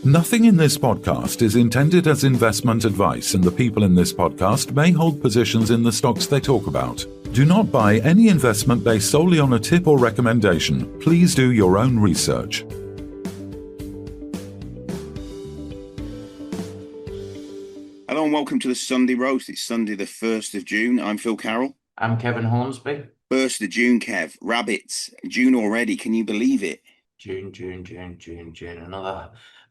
Nothing in this podcast is intended as investment advice, and the people in this podcast may hold positions in the stocks they talk about. Do not buy any investment based solely on a tip or recommendation. Please do your own research. Hello and welcome to the Sunday Roast. It's Sunday the 1st of June. I'm Phil Carroll. I'm Kevin Hornsby. 1st of June, Kev. Rabbits. June already. Can you believe it? June.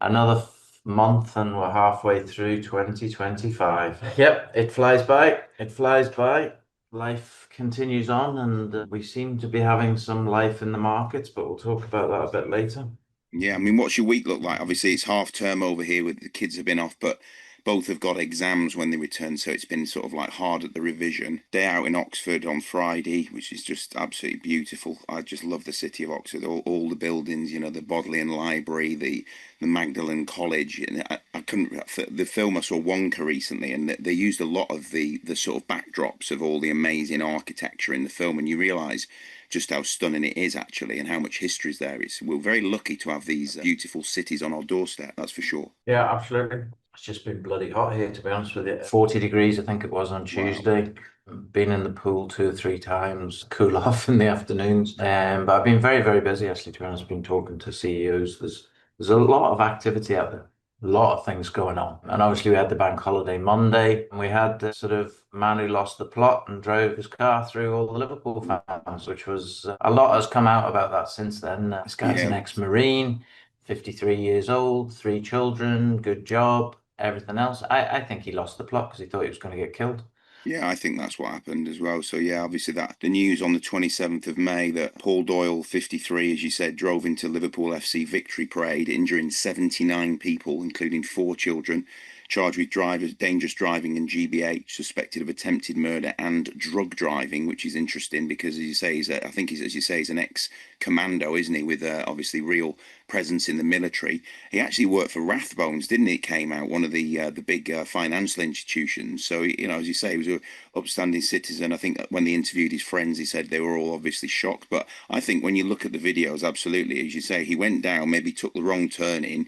Another month and we're halfway through 2025. Yep, it flies by. Life continues on and we seem to be having some life in the markets, but we'll talk about that a bit later. Yeah, I mean, what's your week look like? Obviously, it's half term over here with the kids have been off, but both have got exams when they return, so it's been sort of like hard at the revision. Day out in Oxford on Friday, which is just absolutely beautiful. I just love the city of Oxford, all the buildings, you know, the Bodleian Library, the Magdalen College. And I couldn't, the film I saw Wonka recently, and they used a lot of the sort of backdrops of all the amazing architecture in the film, and you realise just how stunning it is actually and how much history is there. We're very lucky to have these beautiful cities on our doorstep, that's for sure. Yeah, absolutely. It's just been bloody hot here, to be honest with you. 40 degrees, I think it was on Tuesday. Wow. Been in the pool 2 or 3 times, cool off in the afternoons. But I've been very, very busy actually, to be honest. I've been talking to CEOs. There's a lot of activity out there. A lot of things going on. And obviously we had the bank holiday Monday, and we had the sort of man who lost the plot and drove his car through all the Liverpool fans, which was a lot has come out about that since then. This guy's an ex-Marine, 53 years old, 3 children, good job, everything else. I think he lost the plot because he thought he was going to get killed. Yeah, I think that's what happened as well. So yeah, obviously that the news on the 27th of May that Paul Doyle, 53, as you said, drove into Liverpool FC victory parade, injuring 79 people, including 4 children, charged with dangerous driving and GBH, suspected of attempted murder and drug driving, which is interesting because, as you say, he's an ex-commando, isn't he? With obviously real presence in the military. He actually worked for Rathbones, didn't he? It came out, one of the big financial institutions. So, you know, as you say, he was an upstanding citizen. I think when he interviewed his friends, he said they were all obviously shocked. But I think when you look at the videos, absolutely, as you say, he went down, maybe took the wrong turn in,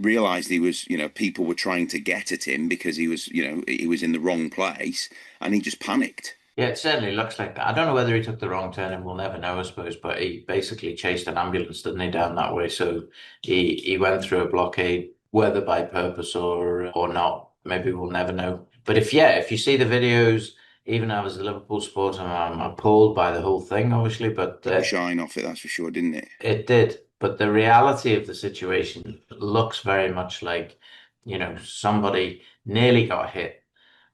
realized he was, you know, people were trying to get at him because he was, you know, he was in the wrong place, and he just panicked. Yeah, it certainly looks like that. I don't know whether he took the wrong turn, and we'll never know, I suppose, but he basically chased an ambulance, didn't he, down that way? So he went through a blockade, whether by purpose or not, maybe we'll never know. But if you see the videos, even I was a Liverpool supporter, I'm appalled by the whole thing, obviously, but Took the shine off it, that's for sure, didn't it? It did. But the reality of the situation looks very much like, you know, somebody nearly got hit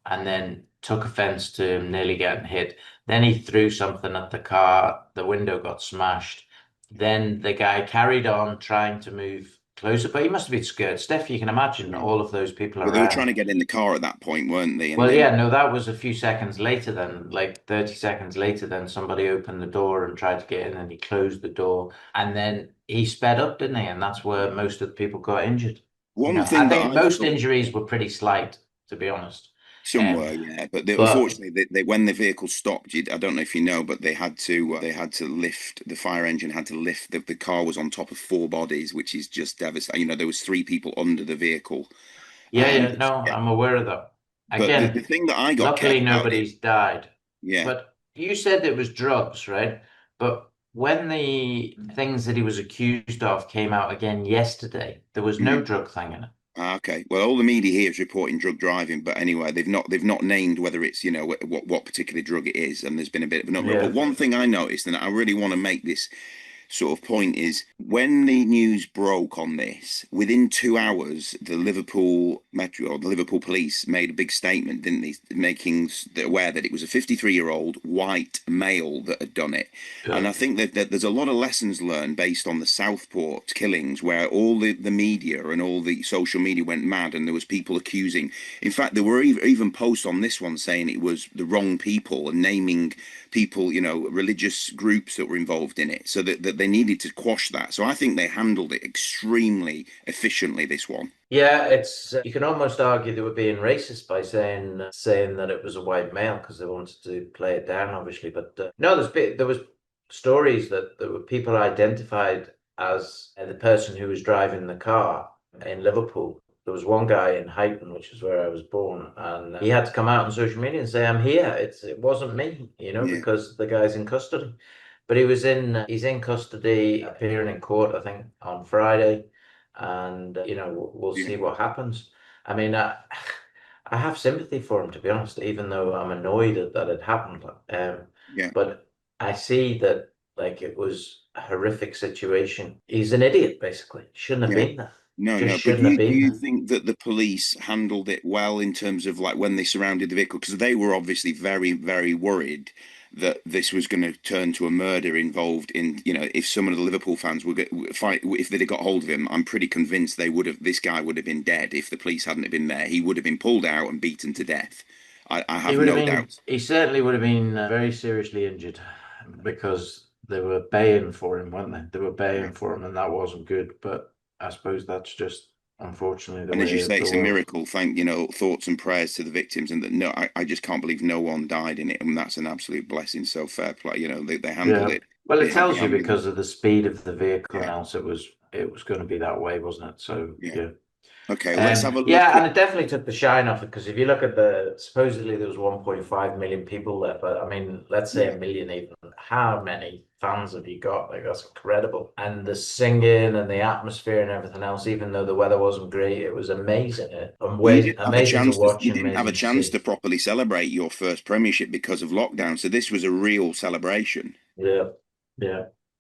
and then took offense to him nearly getting hit. Then he threw something at the car, the window got smashed. Then the guy carried on trying to move closer, but he must have been scared. Steph, you can imagine all of those people around. They were trying to get in the car at that point, weren't they? Well, yeah, no, that was a few seconds later then, like 30 seconds later, then somebody opened the door and tried to get in, and he closed the door. And then he sped up, didn't he? And that's where most of the people got injured. I think most injuries were pretty slight, to be honest. Some were, yeah, but unfortunately, when the vehicle stopped, I don't know if you know, but they had to lift the fire engine had to lift the car was on top of 4 bodies, which is just devastating. You know, there was 3 people under the vehicle. I'm aware of that. Again, the thing that I got, luckily nobody's died. Yeah, but you said it was drugs, right? But when the things that he was accused of came out again yesterday, there was no drug thing in it. Okay. Well, all the media here is reporting drug driving, but anyway, they've not named whether it's, you know, what particular drug it is, and there's been a bit of an uproar. But one thing I noticed, and I really want to make this sort of point, is when the news broke on this, within 2 hours, the Liverpool Metro or the Liverpool police made a big statement, didn't they, making aware that it was a 53-year-old white male that had done it. Yeah. And I think that there's a lot of lessons learned based on the Southport killings, where all the media and all the social media went mad, and there was people accusing. In fact, there were even posts on this one saying it was the wrong people and naming people, you know, religious groups that were involved in it, so that they needed to quash that. So I think they handled it extremely efficiently, this one. Yeah, it's you can almost argue they were being racist by saying that it was a white male because they wanted to play it down, obviously. But no, there was stories that there were people identified as the person who was driving the car in Liverpool. There was one guy in Huyton, which is where I was born, and he had to come out on social media and say, "I'm here. It wasn't me," because the guy's in custody. But he's in custody, appearing in court, I think, on Friday, and we'll see what happens. I mean, I have sympathy for him, to be honest, even though I'm annoyed that it happened. But I see that, like, it was a horrific situation. He's an idiot, basically. Shouldn't have been there. No. But do you think that the police handled it well in terms of, like, when they surrounded the vehicle? Because they were obviously very, very worried that this was going to turn to a murder involved in, if some of the Liverpool fans would fight, if they'd have got hold of him, I'm pretty convinced this guy would have been dead if the police hadn't have been there. He would have been pulled out and beaten to death. I have no doubt. He certainly would have been very seriously injured, because they were baying for him, weren't they? They were baying for him, and that wasn't good. But I suppose that's just, unfortunately, the way. And as you say, it's a world. miracle. Thoughts and prayers to the victims, and that I just can't believe no one died in it, and that's an absolute blessing. So fair play. They handled it. Well, it tells you because of the speed of the vehicle, else it was going to be that way, wasn't it? So Okay, let's have a look. And it definitely took the shine off it, because if you look at supposedly there was 1.5 million people there, but I mean, let's say a million even. How many fans have you got? Like, that's incredible. And the singing and the atmosphere and everything else, even though the weather wasn't great, it was amazing. Amazing to watch. You didn't have a chance to properly celebrate your first Premiership because of lockdown, so this was a real celebration. Yeah.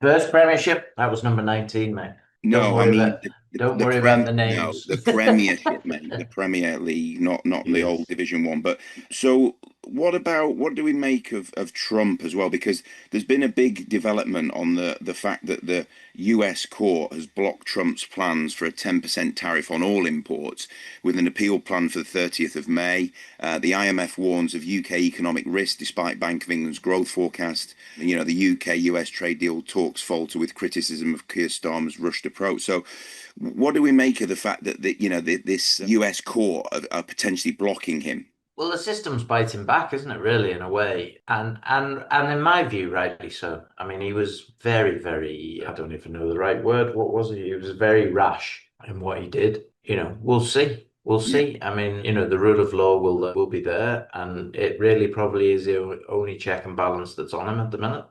First Premiership, that was number 19, mate. No, I mean, don't worry about the names. No, the Premiership, mate, the Premier League, not the old Division 1. But so what do we make of Trump as well? Because there's been a big development on the fact that the US court has blocked Trump's plans for a 10% tariff on all imports, with an appeal plan for the 30th of May. The IMF warns of UK economic risk despite Bank of England's growth forecast. The UK-US trade deal talks falter with criticism of Keir Starmer's rushed approach. So what do we make of the fact that this US court are potentially blocking him? Well, the system's biting back, isn't it, really, in a way? And in my view, rightly so. I mean, he was very, very, I don't even know the right word. What was he? He was very rash in what he did. We'll see. We'll see. I mean, the rule of law will be there, and it really probably is the only check and balance that's on him at the minute.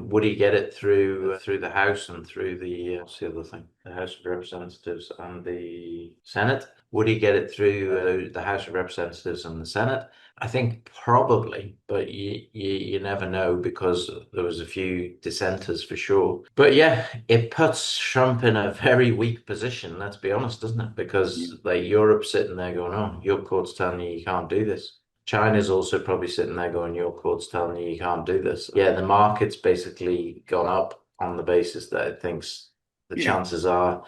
Would he get it through the House and through what's the other thing? The House of Representatives and the Senate? Would he get it through the House of Representatives and the Senate? I think probably, but you never know, because there was a few dissenters for sure. But yeah, it puts Trump in a very weak position, let's be honest, doesn't it? Because like, Europe's sitting there going, "Oh, your court's telling you can't do this." China's also probably sitting there going, "Your court's telling you can't do this." Yeah, the market's basically gone up on the basis that it thinks the chances are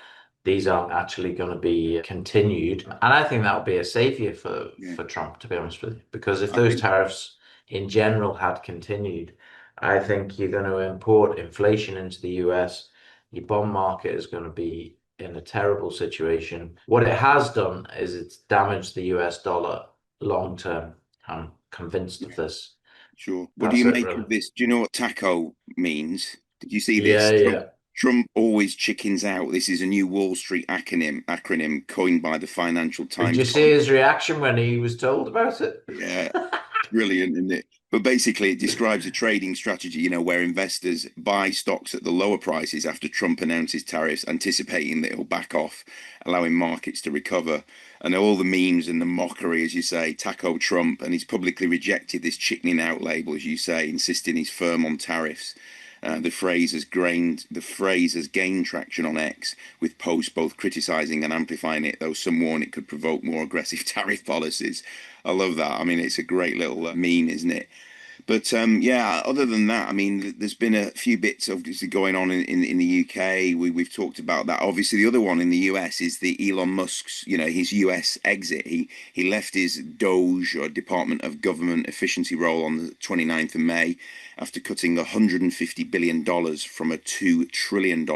these aren't actually going to be continued. And I think that would be a savior for Trump, to be honest with you. Because if those tariffs in general had continued, I think you're going to import inflation into the US. Your bond market is going to be in a terrible situation. What it has done is it's damaged the US dollar long term. I'm convinced of this. Sure. What do you make of this? Do you know what TACO means? Did you see this? Trump always chickens out. This is a new Wall Street acronym coined by the Financial Times. Did you see his reaction when he was told about it? Yeah, brilliant, isn't it? But basically, it describes a trading strategy, where investors buy stocks at the lower prices after Trump announces tariffs, anticipating that he'll back off, allowing markets to recover. And all the memes and the mockery, as you say, taco Trump, and he's publicly rejected this chickening out label, as you say, insisting he's firm on tariffs. The phrase has gained traction on X, with posts both criticising and amplifying it, though some warn it could provoke more aggressive tariff policies. I love that. I mean, it's a great little meme, isn't it? But other than that, I mean, there's been a few bits obviously going on in the UK. We've talked about that. Obviously, the other one in the US is the Elon Musk's, his US exit. He left his Doge, or Department of Government Efficiency role, on the 29th of May after cutting $150 billion from a $2 trillion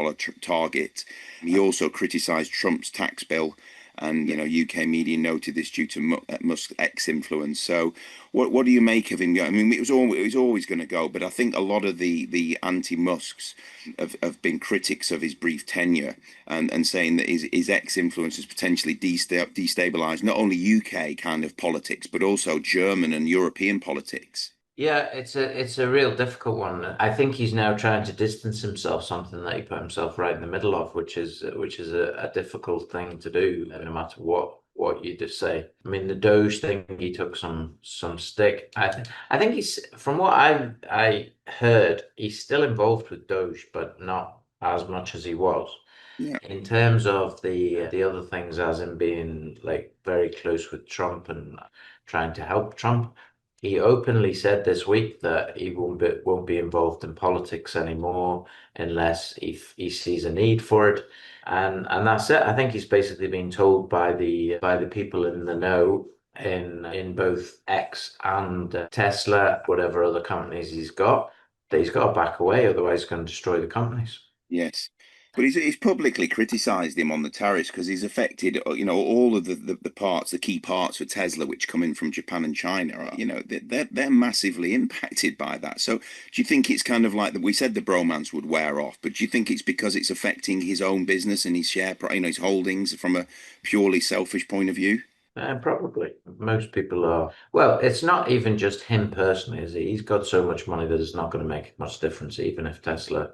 target. He also criticised Trump's tax bill And, UK media noted this due to Musk's ex-influence. So what do you make of him? I mean, it was always going to go, but I think a lot of the anti-Musks have been critics of his brief tenure and saying that his ex-influence has potentially destabilized not only UK kind of politics, but also German and European politics. Yeah, it's a real difficult one. I think he's now trying to distance himself, something that he put himself right in the middle of, which is a difficult thing to do, no matter what you just say. I mean, the Doge thing, he took some stick. I think he's, from what I heard, he's still involved with Doge, but not as much as he was. Yeah. In terms of the other things, as in being like very close with Trump and trying to help Trump. He openly said this week that he won't be involved in politics anymore unless he sees a need for it, and that's it. I think he's basically been told by the people in the know in both X and Tesla, whatever other companies he's got, that he's got to back away, otherwise he's going to destroy the companies. Yes. But he's publicly criticised him on the tariffs because he's affected, all of the key parts for Tesla, which come in from Japan and China, they're massively impacted by that. So do you think it's kind of like that? We said the bromance would wear off, but do you think it's because it's affecting his own business and his his holdings from a purely selfish point of view? Probably. Most people are. Well, it's not even just him personally, is he? He's got so much money that it's not going to make much difference, even if Tesla,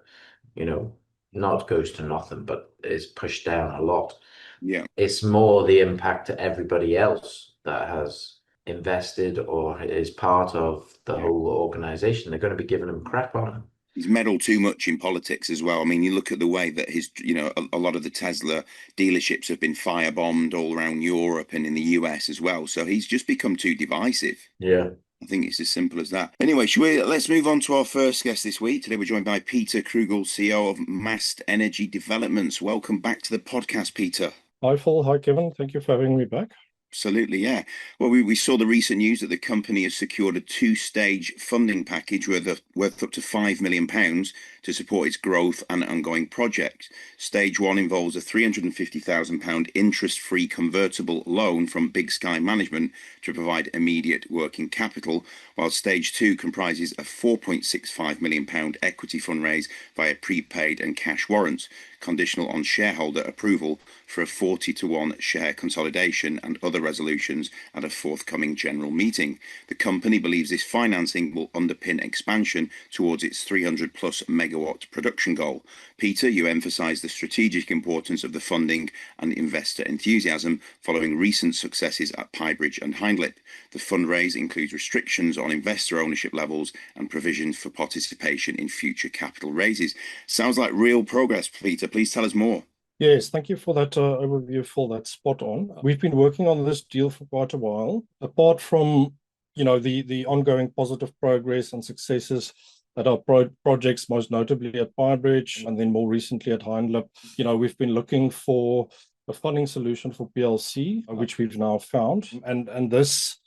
you know, not goes to nothing, but is pushed down a lot. Yeah. It's more the impact to everybody else that has invested or is part of the whole organization. They're going to be giving him crap on him. He's meddled too much in politics as well. I mean, you look at the way that a lot of the Tesla dealerships have been firebombed all around Europe and in the US as well. So he's just become too divisive. Yeah. I think it's as simple as that. Anyway, let's move on to our first guest this week. Today we're joined by Pieter Krügel, CEO of Mast Energy Developments. Welcome back to the podcast, Peter. Hi, Phil. Hi, Kevin. Thank you for having me back. Absolutely, yeah. Well, we saw the recent news that the company has secured a two-stage funding package worth up to £5 million to support its growth and ongoing projects. Stage one involves a £350,000 interest-free convertible loan from Big Sky Management to provide immediate working capital, while stage two comprises a £4.65 million equity fundraise via prepaid and cash warrants, conditional on shareholder approval for a 40-to-1 share consolidation and other resolutions at a forthcoming general meeting. The company believes this financing will underpin expansion towards its 300-plus megawatt production goal. Peter, you emphasise the strategic importance of the funding and investor enthusiasm following recent successes at Piebridge and Hindlip. The fundraise includes restrictions on investor ownership levels and provisions for participation in future capital raises. Sounds like real progress, Peter. Please tell us more. Yes, thank you for that overview, Phil. That's spot on. We've been working on this deal for quite a while. Apart from, the ongoing positive progress and successes at our projects, most notably at Piebridge and then more recently at Hindlip, we've been looking for a funding solution for PLC, which we've now found. And this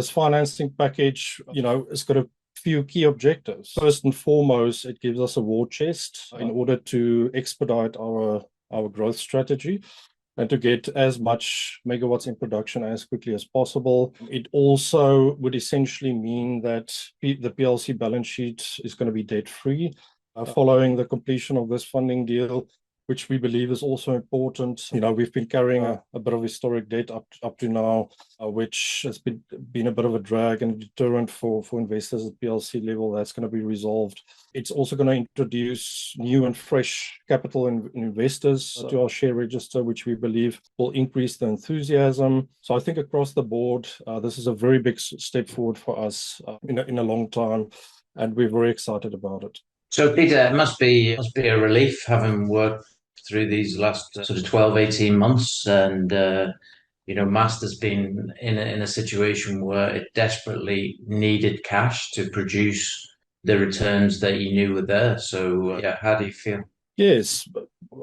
financing package, has got a few key objectives. First and foremost, it gives us a war chest in order to expedite our growth strategy and to get as much megawatts in production as quickly as possible. It also would essentially mean that the PLC balance sheet is going to be debt-free following the completion of this funding deal, which we believe is also important. We've been carrying a bit of historic debt up to now, which has been a bit of a drag and a deterrent for investors at PLC level. That's going to be resolved. It's also going to introduce new and fresh capital investors to our share register, which we believe will increase the enthusiasm. So I think across the board, this is a very big step forward for us in a long time, and we're very excited about it. So, Peter, it must be a relief having worked through these last sort of 12, 18 months. And, Mast has been in a situation where it desperately needed cash to produce the returns that you knew were there. So, how do you feel? Yes,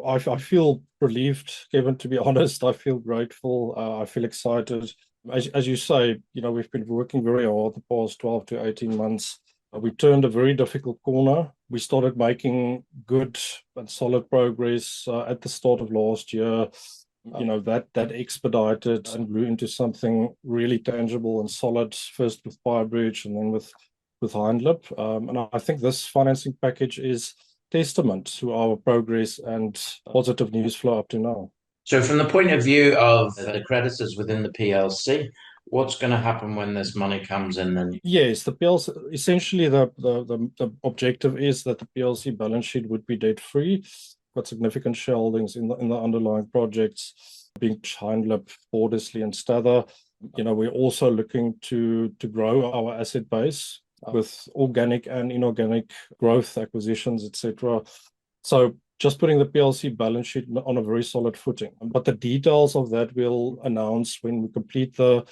I feel relieved, Kevin, to be honest. I feel grateful. I feel excited. As you say, we've been working very hard the past 12 to 18 months. We turned a very difficult corner. We started making good and solid progress at the start of last year. that expedited and grew into something really tangible and solid, first with PyBridge and then with Hindlip. And I think this financing package is testament to our progress and positive news flow up to now. So from the point of view of the creditors within the PLC, what's going to happen when this money comes in? And yes, the PLC, essentially the objective is that the PLC balance sheet would be debt free, got significant shareholdings in the underlying projects, being Hindlip, Bordersley and Stather. We're also looking to grow our asset base with organic and inorganic growth, acquisitions, etc. So just putting the PLC balance sheet on a very solid footing. But the details of that we'll announce when we complete the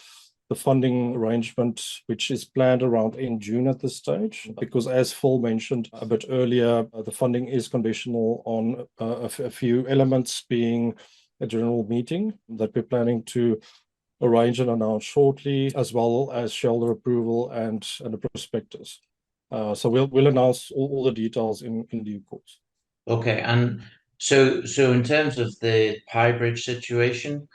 funding arrangement, which is planned around in June at this stage, because as Phil mentioned a bit earlier, the funding is conditional on a few elements, being a general meeting that we're planning to arrange and announce shortly, as well as shareholder approval and a prospectus. So we'll announce all the details in due course. Okay, and so in terms of the PyBridge situation,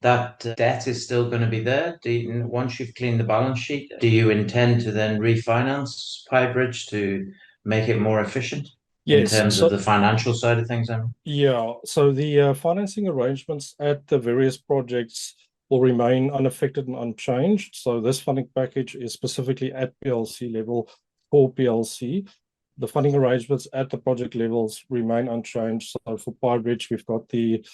that debt is still going to be there. Once you've cleaned the balance sheet, do you intend to then refinance PyBridge to make it more efficient? Yes, in terms of the financial side of things? Yeah, so the financing arrangements at the various projects will remain unaffected and unchanged. So this funding package is specifically at PLC level for PLC. The funding arrangements at the project levels remain unchanged. So for PyBridge, we've got the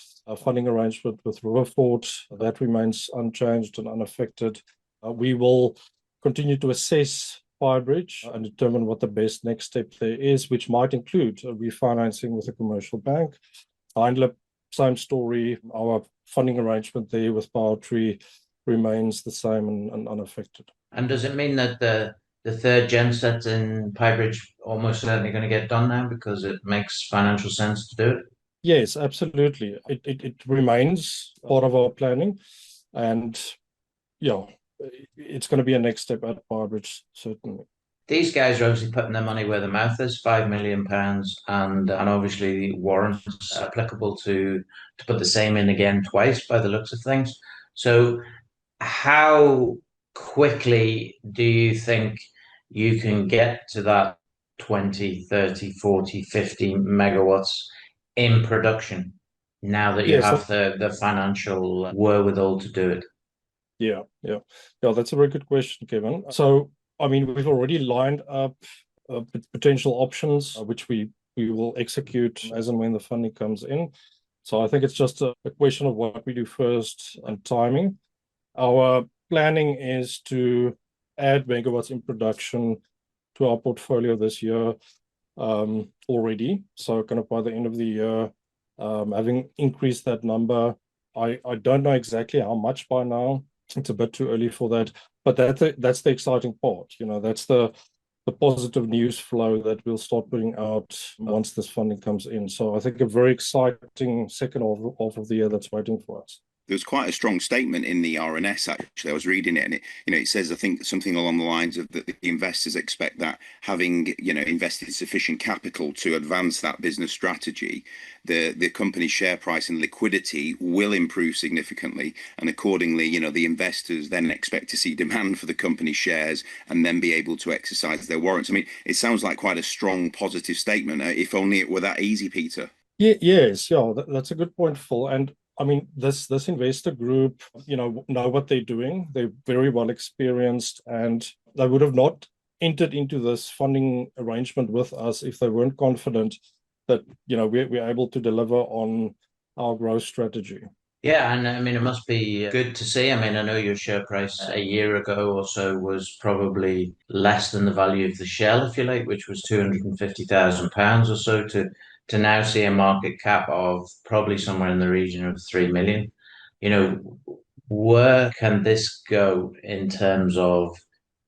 funding arrangement with Riverfort. That remains unchanged and unaffected. We will continue to assess PyBridge and determine what the best next step there is, which might include a refinancing with a commercial bank. Hindlip, same story. Our funding arrangement there with Powertree remains the same and unaffected. And does it mean that the third genset in PyBridge almost certainly going to get done now because it makes financial sense to do it? Yes, absolutely. It remains part of our planning, and it's going to be a next step at PyBridge, certainly. These guys are obviously putting their money where their mouth is, £5 million, and obviously warrants applicable to put the same in again twice by the looks of things. So how quickly do you think you can get to that 20, 30, 40, 50 megawatts in production now that you have the financial wherewithal to do it? Yeah, that's a very good question, Kevin. So, we've already lined up potential options, which we will execute as and when the funding comes in. So I think it's just a question of what we do first and timing. Our planning is to add megawatts in production to our portfolio this year already. So kind of by the end of the year, having increased that number, I don't know exactly how much by now. It's a bit too early for that, but that's the exciting part. That's the positive news flow that we'll start putting out once this funding comes in. So I think a very exciting second half of the year that's waiting for us. There's quite a strong statement in the RNS, actually. I was reading it, and it says, I think, something along the lines of that the investors expect that having, invested sufficient capital to advance that business strategy, the company's share price and liquidity will improve significantly. And accordingly, the investors then expect to see demand for the company's shares and then be able to exercise their warrants. It sounds like quite a strong, positive statement. If only it were that easy, Peter. Yes, that's a good point, Phil. And this investor group, know what they're doing. They're very well experienced, and they would have not entered into this funding arrangement with us if they weren't confident that, we're able to deliver on our growth strategy. Yeah, and it must be good to see. I know your share price a year ago or so was probably less than the value of the shell, if you like, which was £250,000 or so, to now see a market cap of probably somewhere in the region of 3 million. Where can this go in terms of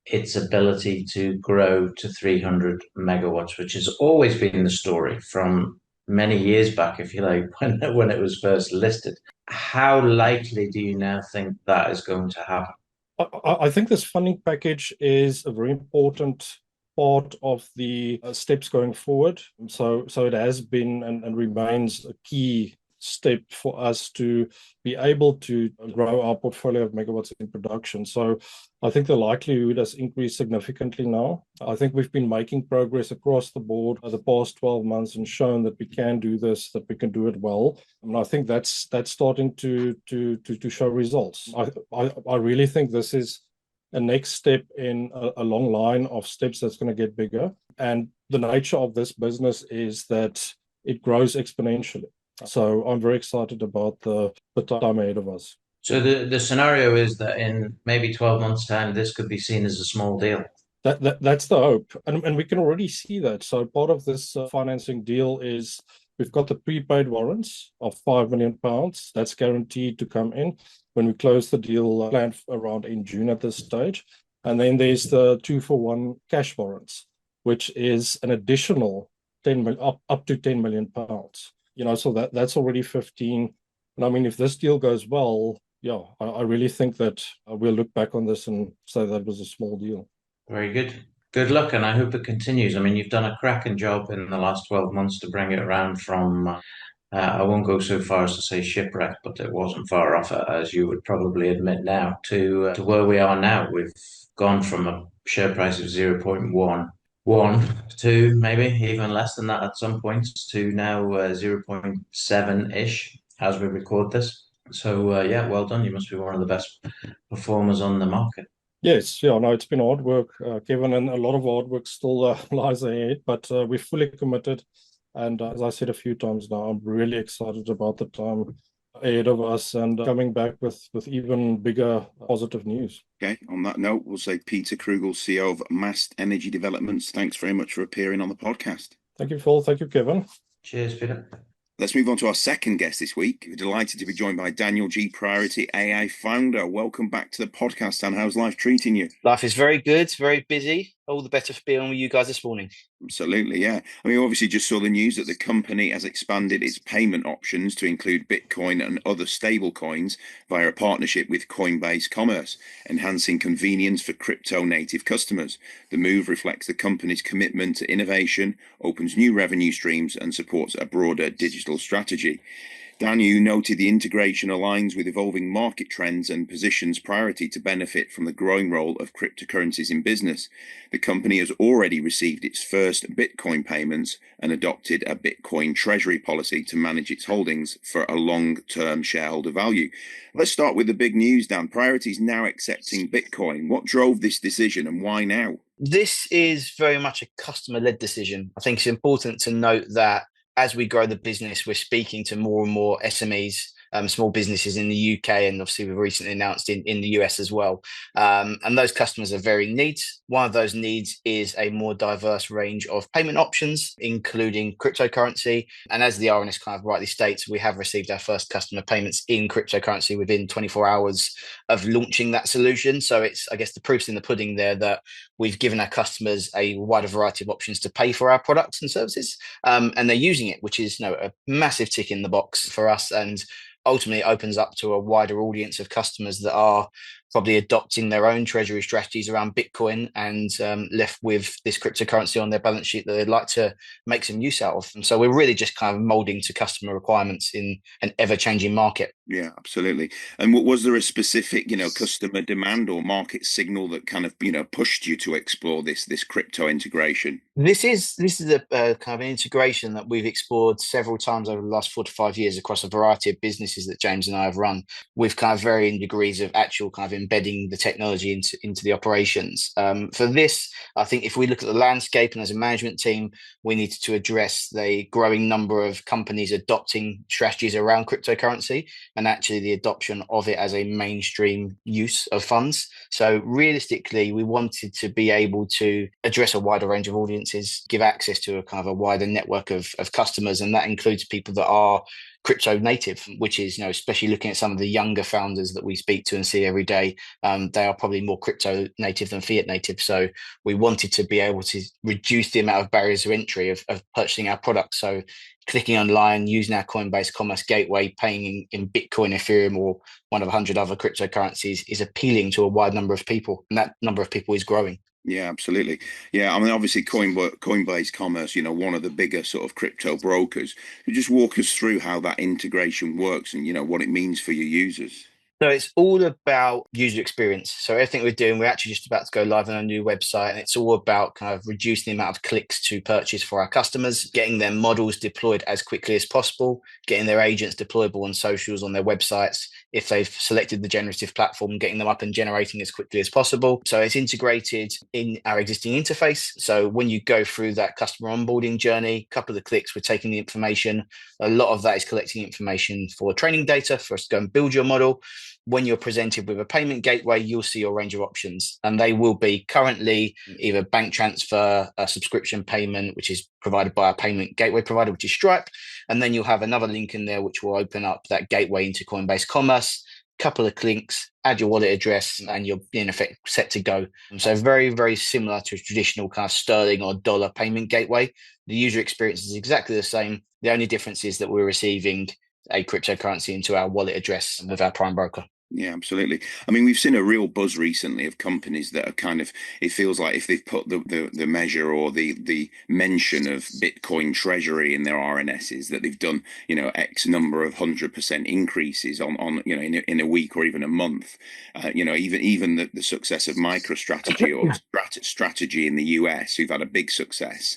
its ability to grow to 300 megawatts, which has always been the story from many years back, if you like, when it was first listed? How likely do you now think that is going to happen? I think this funding package is a very important part of the steps going forward. So it has been and remains a key step for us to be able to grow our portfolio of megawatts in production. So I think the likelihood has increased significantly now. I think we've been making progress across the board the past 12 months and shown that we can do this, that we can do it well. And I think that's starting to show results. I really think this is a next step in a long line of steps that's going to get bigger. And the nature of this business is that it grows exponentially. So I'm very excited about the time ahead of us. So the scenario is that in maybe 12 months' time, this could be seen as a small deal. That's the hope. And we can already see that. So part of this financing deal is we've got the prepaid warrants of £5 million. That's guaranteed to come in when we close the deal planned around in June at this stage. And then there's the 2-for-1 cash warrants, which is an additional up to £10 million. So that's already 15. And I mean, if this deal goes well, yeah, I really think that we'll look back on this and say that was a small deal. Very good. Good luck, and I hope it continues. I mean, you've done a cracking job in the last 12 months to bring it around from, I won't go so far as to say shipwreck, but it wasn't far off, as you would probably admit now, to where we are now. We've gone from a share price of 0.11 to maybe even less than that at some points to now 0.7-ish as we record this. So, yeah, well done. You must be one of the best performers on the market. Yes, yeah, no, it's been hard work, Kevin, and a lot of hard work still lies ahead, but we're fully committed. And as I said a few times now, I'm really excited about the time ahead of us and coming back with even bigger positive news. Okay, on that note, we'll say Pieter Krügel, CEO of Mast Energy Developments. Thanks very much for appearing on the podcast. Thank you, Phil. Thank you, Kevin. Cheers, Peter. Let's move on to our second guest this week. We're delighted to be joined by Daniel G. Priority AI founder. Welcome back to the podcast, and how's life treating you? Life is very good, very busy. All the better for being on with you guys this morning. Absolutely, yeah. I mean, obviously just saw the news that the company has expanded its payment options to include Bitcoin and other stable coins via a partnership with Coinbase Commerce, enhancing convenience for crypto-native customers. The move reflects the company's commitment to innovation, opens new revenue streams, and supports a broader digital strategy. Daniel noted the integration aligns with evolving market trends and positions Priority to benefit from the growing role of cryptocurrencies in business. The company has already received its first Bitcoin payments and adopted a Bitcoin Treasury Policy to manage its holdings for a long-term shareholder value. Let's start with the big news, Dan. Priority is now accepting Bitcoin. What drove this decision and why now? This is very much a customer-led decision. I think it's important to note that as we grow the business, we're speaking to more and more SMEs, small businesses in the UK, and obviously we've recently announced in the US as well. And those customers have varying needs. One of those needs is a more diverse range of payment options, including cryptocurrency. And as the RNS kind of rightly states, we have received our first customer payments in cryptocurrency within 24 hours of launching that solution. So it's, I guess, the proof's in the pudding there that we've given our customers a wider variety of options to pay for our products and services. And they're using it, which is a massive tick in the box for us. And ultimately, it opens up to a wider audience of customers that are probably adopting their own treasury strategies around Bitcoin and left with this cryptocurrency on their balance sheet that they'd like to make some use out of. And so we're really just kind of molding to customer requirements in an ever-changing market. Yeah, absolutely. And was there a specific, customer demand or market signal that kind of, pushed you to explore this crypto integration? This is a kind of an integration that we've explored several times over the last 4 to 5 years across a variety of businesses that James and I have run, with kind of varying degrees of actual kind of embedding the technology into the operations. For this, I think if we look at the landscape and as a management team, we needed to address the growing number of companies adopting strategies around cryptocurrency and actually the adoption of it as a mainstream use of funds. So realistically, we wanted to be able to address a wider range of audiences, give access to a kind of a wider network of customers, and that includes people that are crypto native, which is, especially looking at some of the younger founders that we speak to and see every day, they are probably more crypto native than fiat native. So we wanted to be able to reduce the amount of barriers to entry of purchasing our products. So clicking online, using our Coinbase Commerce gateway, paying in Bitcoin, Ethereum, or one of 100 other cryptocurrencies is appealing to a wide number of people, and that number of people is growing. Yeah, absolutely. Yeah, I mean, obviously, Coinbase Commerce, one of the bigger sort of crypto brokers. Just walk us through how that integration works and, what it means for your users. So it's all about user experience. So everything we're doing, we're actually just about to go live on a new website, and it's all about kind of reducing the amount of clicks to purchase for our customers, getting their models deployed as quickly as possible, getting their agents deployable on socials, on their websites. If they've selected the generative platform, getting them up and generating as quickly as possible. So it's integrated in our existing interface. So when you go through that customer onboarding journey, a couple of the clicks, we're taking the information. A lot of that is collecting information for training data for us to go and build your model. When you're presented with a payment gateway, you'll see your range of options, and they will be currently either bank transfer, a subscription payment, which is provided by a payment gateway provider, which is Stripe. And then you'll have another link in there, which will open up that gateway into Coinbase Commerce. Couple of clicks, add your wallet address, and you're in effect set to go. So very, very similar to a traditional kind of sterling or dollar payment gateway. The user experience is exactly the same. The only difference is that we're receiving a cryptocurrency into our wallet address with our prime broker. Yeah, absolutely. I mean, we've seen a real buzz recently of companies that are kind of, it feels like if they've put the measure or the mention of Bitcoin Treasury in their RNSs, that they've done, X number of 100% increases on in a week or even a month. Even the success of MicroStrategy or Strategy in the US, who've had a big success.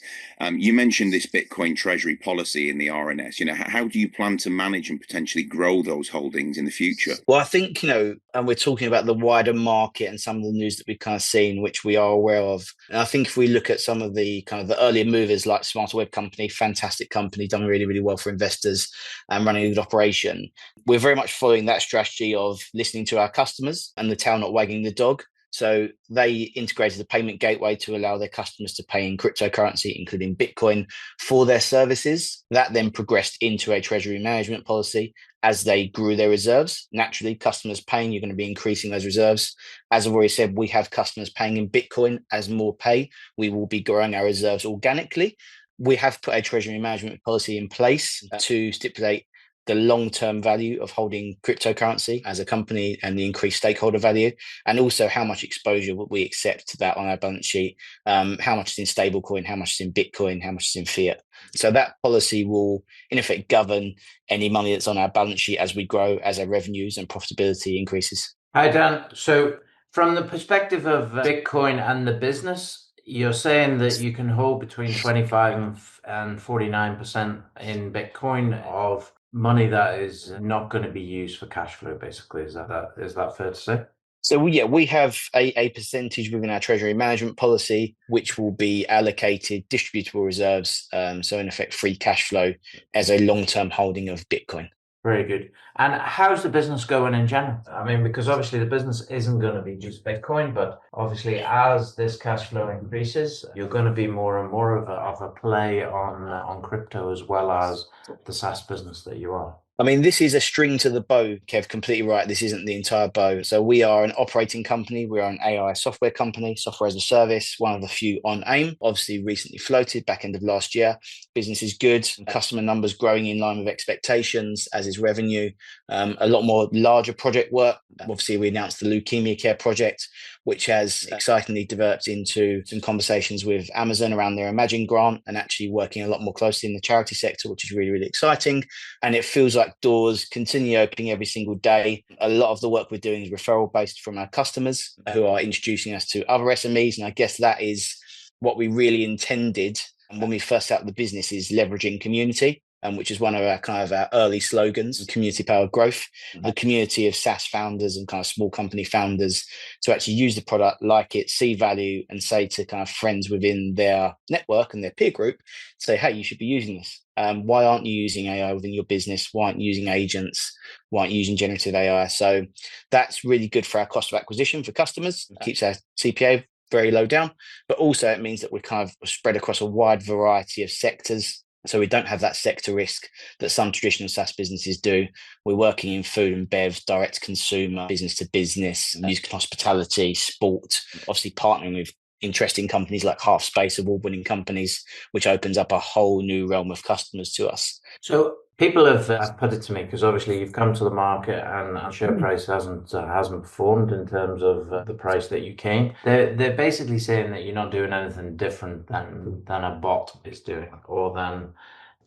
You mentioned this Bitcoin Treasury policy in the RNS. How do you plan to manage and potentially grow those holdings in the future? Well, I think, and we're talking about the wider market and some of the news that we've kind of seen, which we are aware of. And I think if we look at some of the kind of the earlier movers like Smarter Web Company, fantastic company, done really, really well for investors and running a good operation. We're very much following that strategy of listening to our customers and the tail not wagging the dog. So they integrated a payment gateway to allow their customers to pay in cryptocurrency, including Bitcoin, for their services. That then progressed into a treasury management policy as they grew their reserves. Naturally, customers paying, you're going to be increasing those reserves. As I've already said, we have customers paying in Bitcoin. As more pay, we will be growing our reserves organically. We have put a treasury management policy in place to stipulate the long-term value of holding cryptocurrency as a company and the increased stakeholder value, and also how much exposure would we accept to that on our balance sheet, how much is in stablecoin, how much is in Bitcoin, how much is in fiat. So that policy will, in effect, govern any money that's on our balance sheet as we grow, as our revenues and profitability increases. Hi, Dan. So from the perspective of Bitcoin and the business, you're saying that you can hold between 25 and 49% in Bitcoin of money that is not going to be used for cash flow, basically. Is that fair to say? So we have a percentage within our treasury management policy, which will be allocated distributable reserves. So in effect, free cash flow as a long-term holding of Bitcoin. Very good. And how's the business going in general? I mean, because obviously the business isn't going to be just Bitcoin, but obviously as this cash flow increases, you're going to be more and more of a play on crypto as well as the SaaS business that you are. I mean, this is a string to the bow, Kev, completely right. This isn't the entire bow. So we are an operating company. We are an AI software company, software as a service, one of the few on AIM, obviously recently floated back end of last year. Business is good. Customer numbers growing in line with expectations, as is revenue. A lot more larger project work. Obviously, we announced the Leukemia Care project, which has excitingly developed into some conversations with Amazon around their Imagine grant and actually working a lot more closely in the charity sector, which is really, really exciting. And it feels like doors continue opening every single day. A lot of the work we're doing is referral based from our customers who are introducing us to other SMEs. And I guess that is what we really intended when we first set up the business, is leveraging community. Which is one of our early slogans, community powered growth, the community of SaaS founders and kind of small company founders to actually use the product, like it, see value, and say to kind of friends within their network and their peer group, say, hey, you should be using this. Why aren't you using AI within your business? Why aren't you using agents? Why aren't you using generative AI? So that's really good for our cost of acquisition for customers. It keeps our CPA very low down, but also it means that we're kind of spread across a wide variety of sectors. So we don't have that sector risk that some traditional SaaS businesses do. We're working in food and bev, direct consumer, business to business, music and hospitality, sport, obviously partnering with interesting companies like Half Space, award-winning companies, which opens up a whole new realm of customers to us. So People have put it to me, because obviously you've come to the market and share price hasn't performed in terms of the price that you came. They're basically saying that you're not doing anything different than a bot is doing, or than.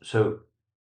So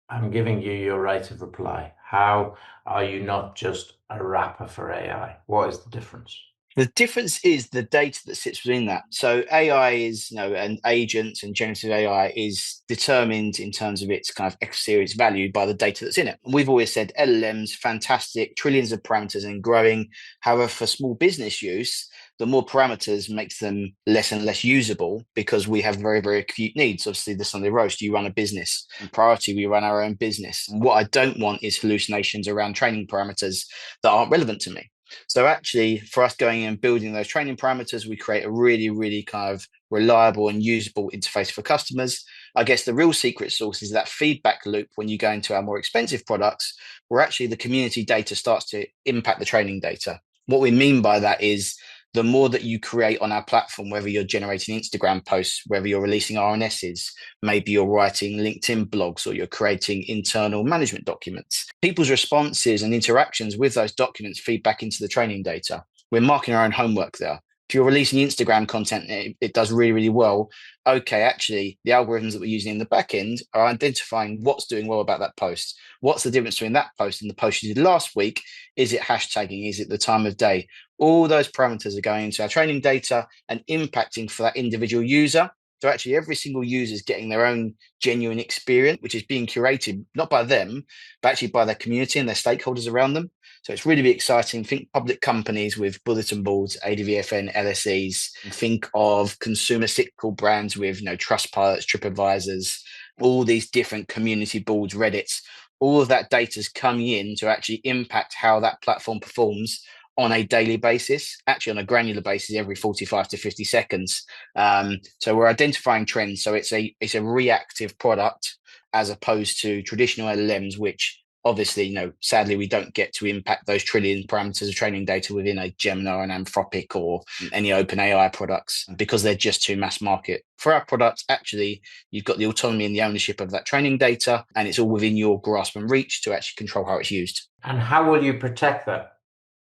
I'm giving you your right of reply. How are you not just a wrapper for AI? What is the difference? The difference is the data that sits within that. So AI is, and agents and generative AI is determined in terms of its kind of X-series value by the data that's in it. And we've always said LLMs, fantastic, trillions of parameters and growing. However, for small business use, the more parameters makes them less and less usable, because we have very, very acute needs. Obviously, the Sunday roast, you run a business. And Priority, we run our own business. And what I don't want is hallucinations around training parameters that aren't relevant to me. So actually, for us going and building those training parameters, we create a really, really kind of reliable and usable interface for customers. I guess the real secret sauce is that feedback loop when you go into our more expensive products, where actually the community data starts to impact the training data. What we mean by that is the more that you create on our platform, whether you're generating Instagram posts, whether you're releasing RNSs, maybe you're writing LinkedIn blogs, or you're creating internal management documents, people's responses and interactions with those documents feed back into the training data. We're marking our own homework there. If you're releasing Instagram content, it does really, really well. Okay, actually, the algorithms that we're using in the back end are identifying what's doing well about that post. What's the difference between that post and the post you did last week? Is it hashtagging? Is it the time of day? All those parameters are going into our training data and impacting for that individual user. So actually every single user is getting their own genuine experience, which is being curated not by them, but actually by their community and their stakeholders around them. So it's really exciting. Think public companies with bulletin boards, ADVFN, LSEs. Think of consumer cyclical brands with Trustpilots, TripAdvisors, all these different community boards, Reddits. All of that data is coming in to actually impact how that platform performs on a daily basis, actually on a granular basis every 45 to 50 seconds. So we're identifying trends. So it's a reactive product as opposed to traditional LLMs, which obviously, sadly, we don't get to impact those trillion parameters of training data within a Gemini, an Anthropic, or any OpenAI products, because they're just too mass market. For our product, actually, you've got the autonomy and the ownership of that training data, and it's all within your grasp and reach to actually control how it's used. And how will you protect that?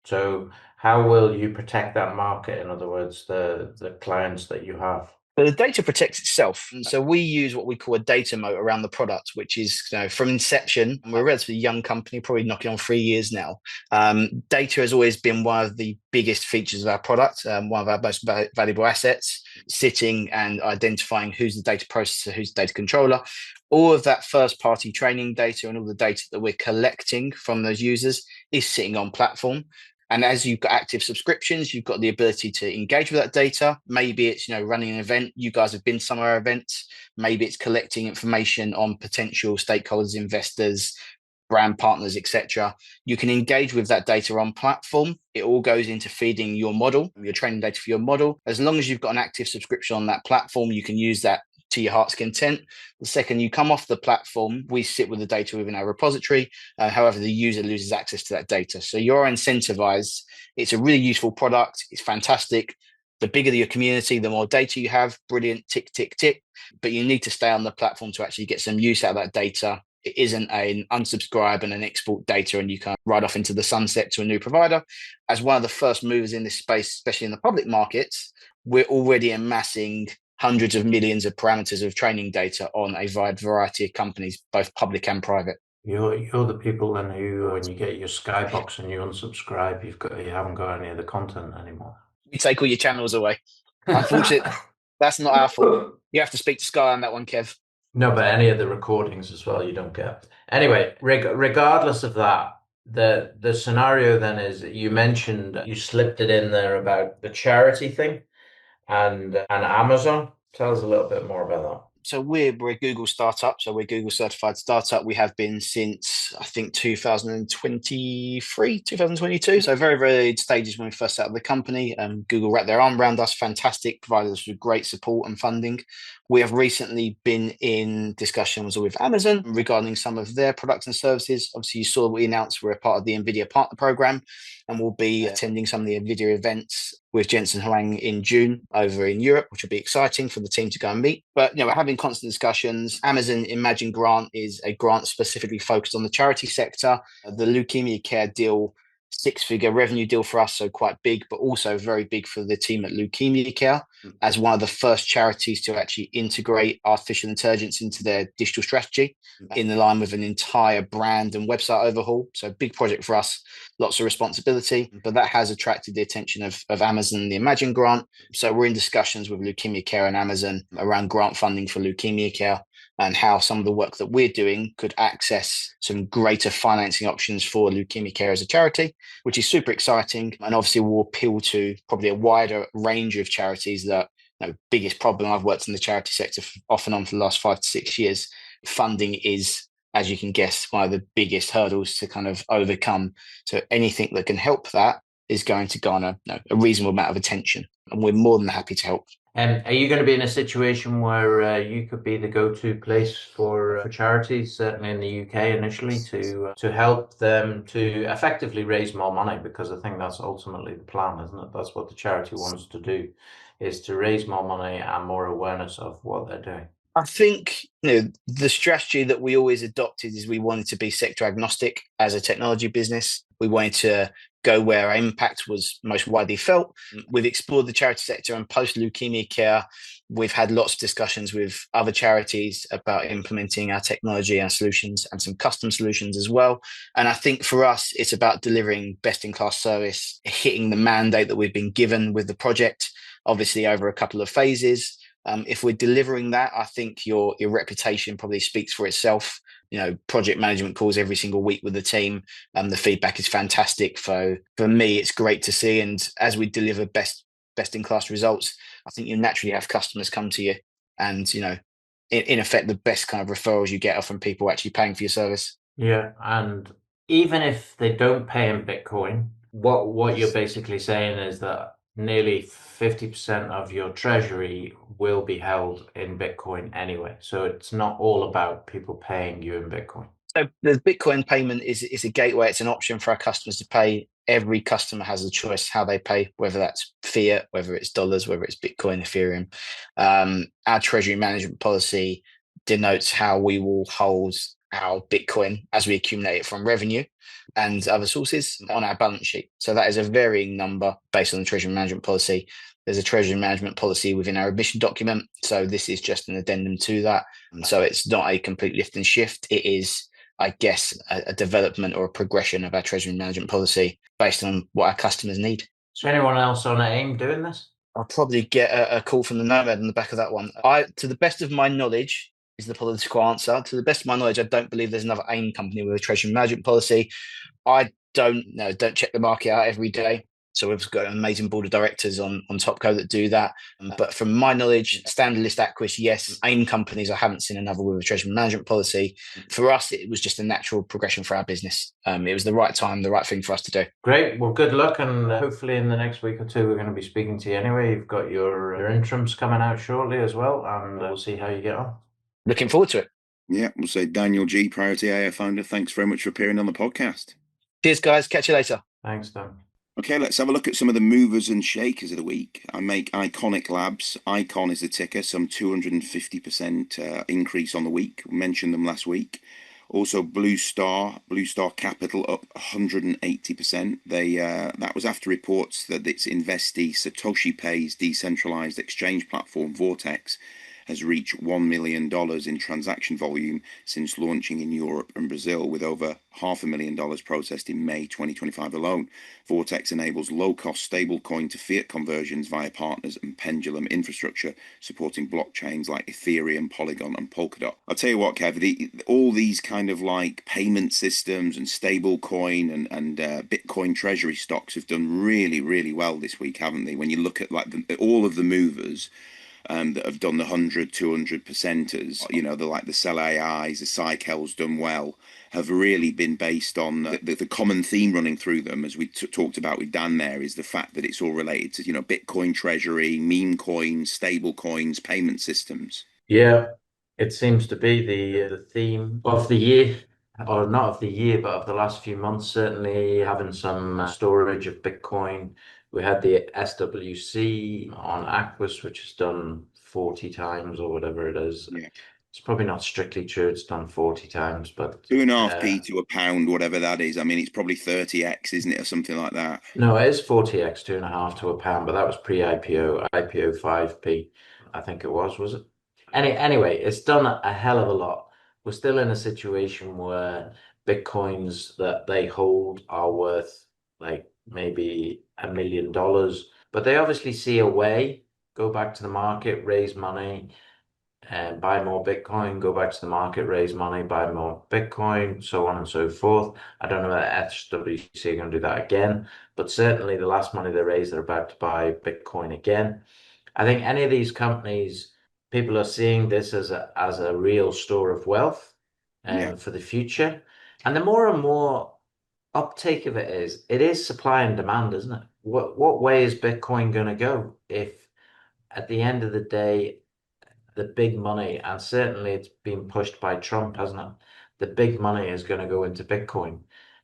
So how will you protect that market? In other words, the clients that you have? But the data protects itself. And so we use what we call a data moat around the product, which is from inception. We're a relatively young company, probably knocking on 3 years now. Data has always been one of the biggest features of our product, one of our most valuable assets, sitting and identifying who's the data processor, who's the data controller. All of that first party training data and all the data that we're collecting from those users is sitting on platform. And as you've got active subscriptions, you've got the ability to engage with that data. Maybe it's, running an event. You guys have been to some of our events. Maybe it's collecting information on potential stakeholders, investors, brand partners, etc. You can engage with that data on platform. It all goes into feeding your model, your training data for your model. As long as you've got an active subscription on that platform, you can use that to your heart's content. The second you come off the platform, we sit with the data within our repository. However, the user loses access to that data. So you're incentivized. It's a really useful product. It's fantastic. The bigger your community, the more data you have. Brilliant, tick, tick, tick. But you need to stay on the platform to actually get some use out of that data. It isn't an unsubscribe and an export data and you can ride off into the sunset to a new provider. As one of the first movers in this space, especially in the public markets, we're already amassing hundreds of millions of parameters of training data on a wide variety of companies, both public and private. You're the people then who, when you get your Skybox and you unsubscribe, you haven't got any of the content anymore. We take all your channels away. Unfortunately, that's not our fault. You have to speak to Sky on that one, Kev. No, but any of the recordings as well, you don't get. Anyway, regardless of that, the scenario then is, you mentioned, you slipped it in there about the charity thing and Amazon. Tell us a little bit more about that. So we're a Google startup. So we're Google certified startup. We have been since, I think, 2023, 2022. So very, very early stages when we first set up the company. Google wrapped their arm around us. Fantastic. Provided us with great support and funding. We have recently been in discussions with Amazon regarding some of their products and services. Obviously, you saw we announced we're a part of the NVIDIA partner program. and we'll be attending some of the NVIDIA events with Jensen Huang in June over in Europe, which will be exciting for the team to go and meet. But we're having constant discussions. Amazon Imagine grant is a grant specifically focused on the charity sector. The Leukemia Care deal, 6-figure revenue deal for us, so quite big, but also very big for the team at Leukemia Care as one of the first charities to actually integrate artificial intelligence into their digital strategy in line with an entire brand and website overhaul. So big project for us, lots of responsibility, but that has attracted the attention of Amazon, the Imagine grant. So we're in discussions with Leukemia Care and Amazon around grant funding for Leukemia Care and how some of the work that we're doing could access some greater financing options for Leukemia Care as a charity, which is super exciting. And obviously will appeal to probably a wider range of charities that, biggest problem, I've worked in the charity sector off and on for the last 5 to 6 years. Funding is, as you can guess, one of the biggest hurdles to kind of overcome. So anything that can help that is going to garner a reasonable amount of attention. And we're more than happy to help. Are you going to be in a situation where you could be the go-to place for charities, certainly in the UK initially, to help them to effectively raise more money? Because I think that's ultimately the plan, isn't it? That's what the charity wants to do, is to raise more money and more awareness of what they're doing. I think the strategy that we always adopted is we wanted to be sector agnostic as a technology business. We wanted to go where our impact was most widely felt. We've explored the charity sector, and post Leukemia Care, we've had lots of discussions with other charities about implementing our technology and solutions and some custom solutions as well. And I think for us, it's about delivering best-in-class service, hitting the mandate that we've been given with the project, obviously over a couple of phases. If we're delivering that, I think your reputation probably speaks for itself. Project management calls every single week with the team. The feedback is fantastic. So for me, it's great to see. And as we deliver best in class results, I think you naturally have customers come to you. And, in effect, the best kind of referrals you get are from people actually paying for your service. Yeah. And even if they don't pay in Bitcoin, what you're basically saying is that nearly 50% of your treasury will be held in Bitcoin anyway. So it's not all about people paying you in Bitcoin. So the Bitcoin payment is a gateway. It's an option for our customers to pay. Every customer has a choice how they pay, whether that's fiat, whether it's dollars, whether it's Bitcoin, Ethereum. Our treasury management policy denotes how we will hold our Bitcoin as we accumulate it from revenue and other sources on our balance sheet. So that is a varying number based on the treasury management policy. There's a treasury management policy within our admission document. So this is just an addendum to that. So it's not a complete lift and shift. It is, I guess, a development or a progression of our treasury management policy based on what our customers need. Is there anyone else on AIM doing this? I'll probably get a call from the Nomad on the back of that one. To the best of my knowledge, is the political answer. To the best of my knowledge, I don't believe there's another AIM company with a treasury management policy. I don't check the market out every day. So we've got an amazing board of directors on Topco that do that. But from my knowledge, standard list Aquis, yes. AIM companies, I haven't seen another with a treasury management policy. For us, it was just a natural progression for our business. It was the right time, the right thing for us to do. Great. Well, good luck. And hopefully in the next week or two, we're going to be speaking to you anyway. You've got your interims coming out shortly as well. And we'll see how you get on. Looking forward to it. Yeah, we'll say Daniel G, Priority AI founder, thanks very much for appearing on the podcast. Cheers, guys. Catch you later. Thanks, Dan. Okay, let's have a look at some of the movers and shakers of the week. I make Iconic Labs. Icon is the ticker, some 250% increase on the week. We mentioned them last week. Also, Blue Star Capital up 180%. That was after reports that its investee Satoshi Pay's decentralized exchange platform Vortex has reached $1 million in transaction volume since launching in Europe and Brazil, with over $500,000 processed in May 2025 alone. Vortex enables low-cost stablecoin to fiat conversions via partners and Pendulum infrastructure, supporting blockchains like Ethereum, Polygon, and Polkadot. I'll tell you what, Kev, all these kind of like payment systems and stablecoin and Bitcoin Treasury stocks have done really, really well this week, haven't they? When you look at like all of the movers that have done the 100, 200%ers, the Cell AIs, the CHLL's done well, have really been based on the common theme running through them, as we talked about with Dan there, is the fact that it's all related to, Bitcoin Treasury, meme coins, stable coins, payment systems. Yeah, it seems to be the theme of the year. or not of the year, but of the last few months, certainly having some storage of Bitcoin. We had the SWC on Aquis, which has done 40 times or whatever it is. Yeah. It's probably not strictly true, it's done 40 times, but 2.5p to a pound, whatever that is. I mean, it's probably 30x, isn't it, or something like that? no, it is 40x, 2.5 to a pound, but that was pre-IPO, IPO 5p, I think it was it? Anyway, it's done a hell of a lot. We're still in a situation where Bitcoins that they hold are worth like maybe $1 million, but they obviously see a way, go back to the market, raise money, and buy more Bitcoin, go back to the market, raise money, buy more Bitcoin, so on and so forth. I don't know if SWC are going to do that again, but certainly the last money they raised, they're about to buy Bitcoin again. I think any of these companies, people are seeing this as a real store of wealth Yeah. for the future. And the more and more uptake of it is supply and demand, isn't it? What way is Bitcoin going to go if at the end of the day, the big money, and certainly it's been pushed by Trump, hasn't it? The big money is going to go into Bitcoin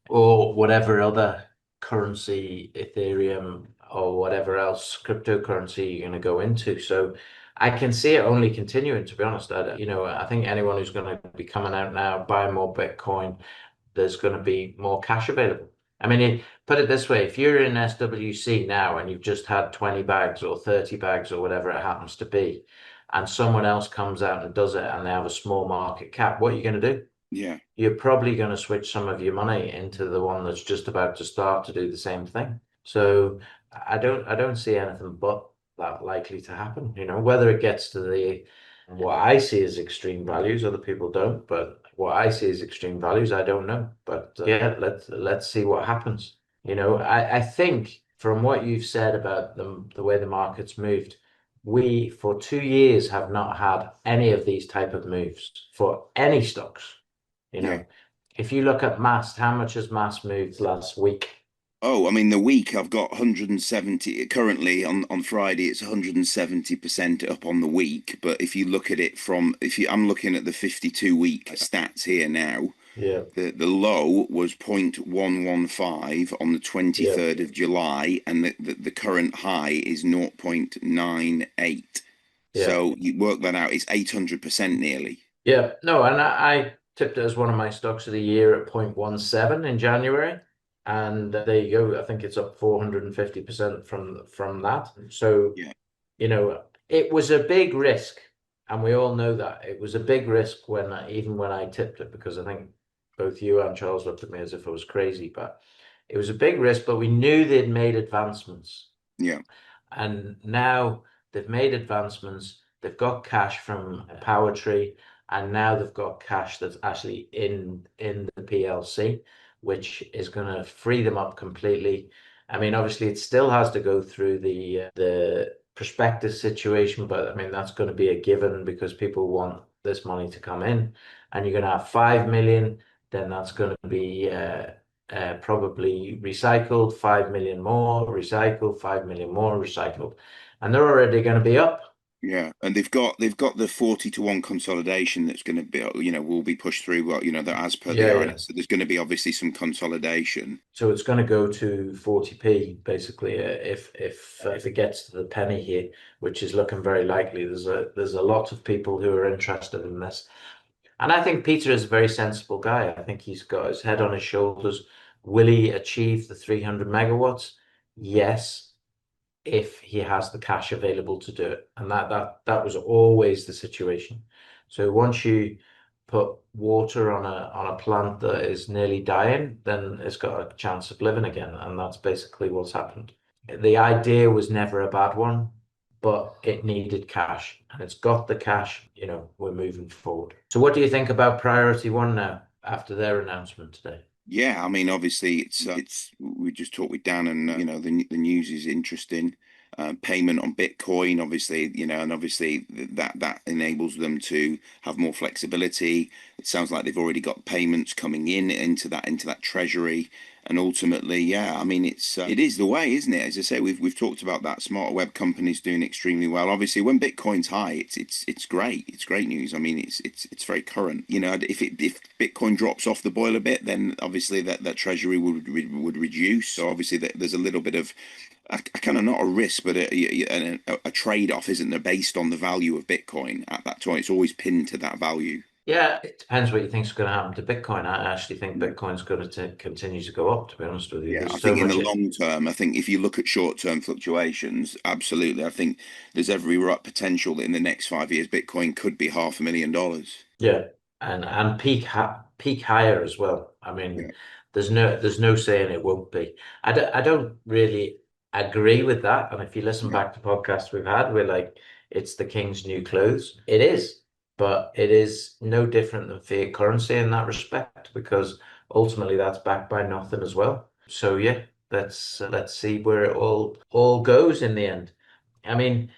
or whatever other currency, Ethereum or whatever else cryptocurrency you're going to go into. So I can see it only continuing, to be honest. I think anyone who's going to be coming out now, buying more Bitcoin, there's going to be more cash available. I mean, put it this way, if you're in SWC now and you've just had 20 bags or 30 bags or whatever it happens to be, and someone else comes out and does it and they have a small market cap, what are you going to do? Yeah. You're probably going to switch some of your money into the one that's just about to start to do the same thing. So I don't see anything but that likely to happen. Whether it gets to what I see as extreme values, other people don't, but what I see as extreme values, I don't know. But yeah, let's see what happens. I think from what you've said about the way the market's moved, we for 2 years have not had any of these type of moves for any stocks. Yeah. If you look at MAST, how much has MAST moved last week? Oh, I mean, the week I've got 170 currently on Friday, it's 170% up on the week. But if you look at it I'm looking at the 52-week stats here now. Yeah. The low was 0.115 on the 23rd of July, and the current high is 0.98. Yeah. So you work that out, it's 800% nearly. Yeah, no, and I tipped it as one of my stocks of the year at 0.17 in January. And there you go. I think it's up 450% from that. So, Yeah. It was a big risk, and we all know that. It was a big risk even when I tipped it, because I think both you and Charles looked at me as if I was crazy, but it was a big risk, but we knew they'd made advancements. Yeah. And now they've made advancements. They've got cash from Power Tree, and now they've got cash that's actually in the PLC, which is going to free them up completely. I mean, obviously, it still has to go through the prospectus situation, but I mean that's going to be a given because people want this money to come in, and you're going to have 5 million. Then that's going to be probably recycled, 5 million more recycled, 5 million more recycled, and they're already going to be up. Yeah, and they've got the 40-to-1 consolidation that's going to be, will be pushed through. Well, that as per the RNS, so there's going to be obviously some consolidation. So it's going to go to 40p basically if it gets to the penny here, which is looking very likely. There's a lot of people who are interested in this, and I think Peter is a very sensible guy. I think he's got his head on his shoulders. Will he achieve the 300 megawatts? Yes, if he has the cash available to do it. And that was always the situation. So once you put water on a plant that is nearly dying, then it's got a chance of living again. And that's basically what's happened. The idea was never a bad one, but it needed cash, and it's got the cash. We're moving forward. So what do you think about priority one now after their announcement today? Yeah, I mean, obviously, it's we just talked with Dan, and the news is interesting. Payment on Bitcoin, obviously, and obviously that enables them to have more flexibility. It sounds like they've already got payments coming into that treasury, And ultimately, yeah, I mean, it is the way, isn't it? As I say, we've talked about that. Smarter web companies doing extremely well. Obviously, when Bitcoin's high, it's great. It's great news. I mean, it's very current. You know, if Bitcoin drops off the boil a bit, then obviously that treasury would reduce. So obviously, there's a little bit of a kind of not a risk, but a trade-off, isn't there, based on the value of Bitcoin at that time? It's always pinned to that value. Yeah, it depends what you think is going to happen to Bitcoin. I actually think Bitcoin's going to continue to go up, to be honest with you. Yeah, There's I so think in much. the long term, I think if you look at short-term fluctuations, absolutely, I think there's every potential that in the next 5 years, Bitcoin could be $500,000. Yeah, and peak higher as well. I Yeah, mean, there's no saying it won't be. I don't really agree with that. And if you listen yeah, back to podcasts we've had, we're like, it's the king's new clothes. It is, but it is no different than fiat currency in that respect because ultimately that's backed by nothing as well. So yeah, let's see where it all goes in the end. I mean.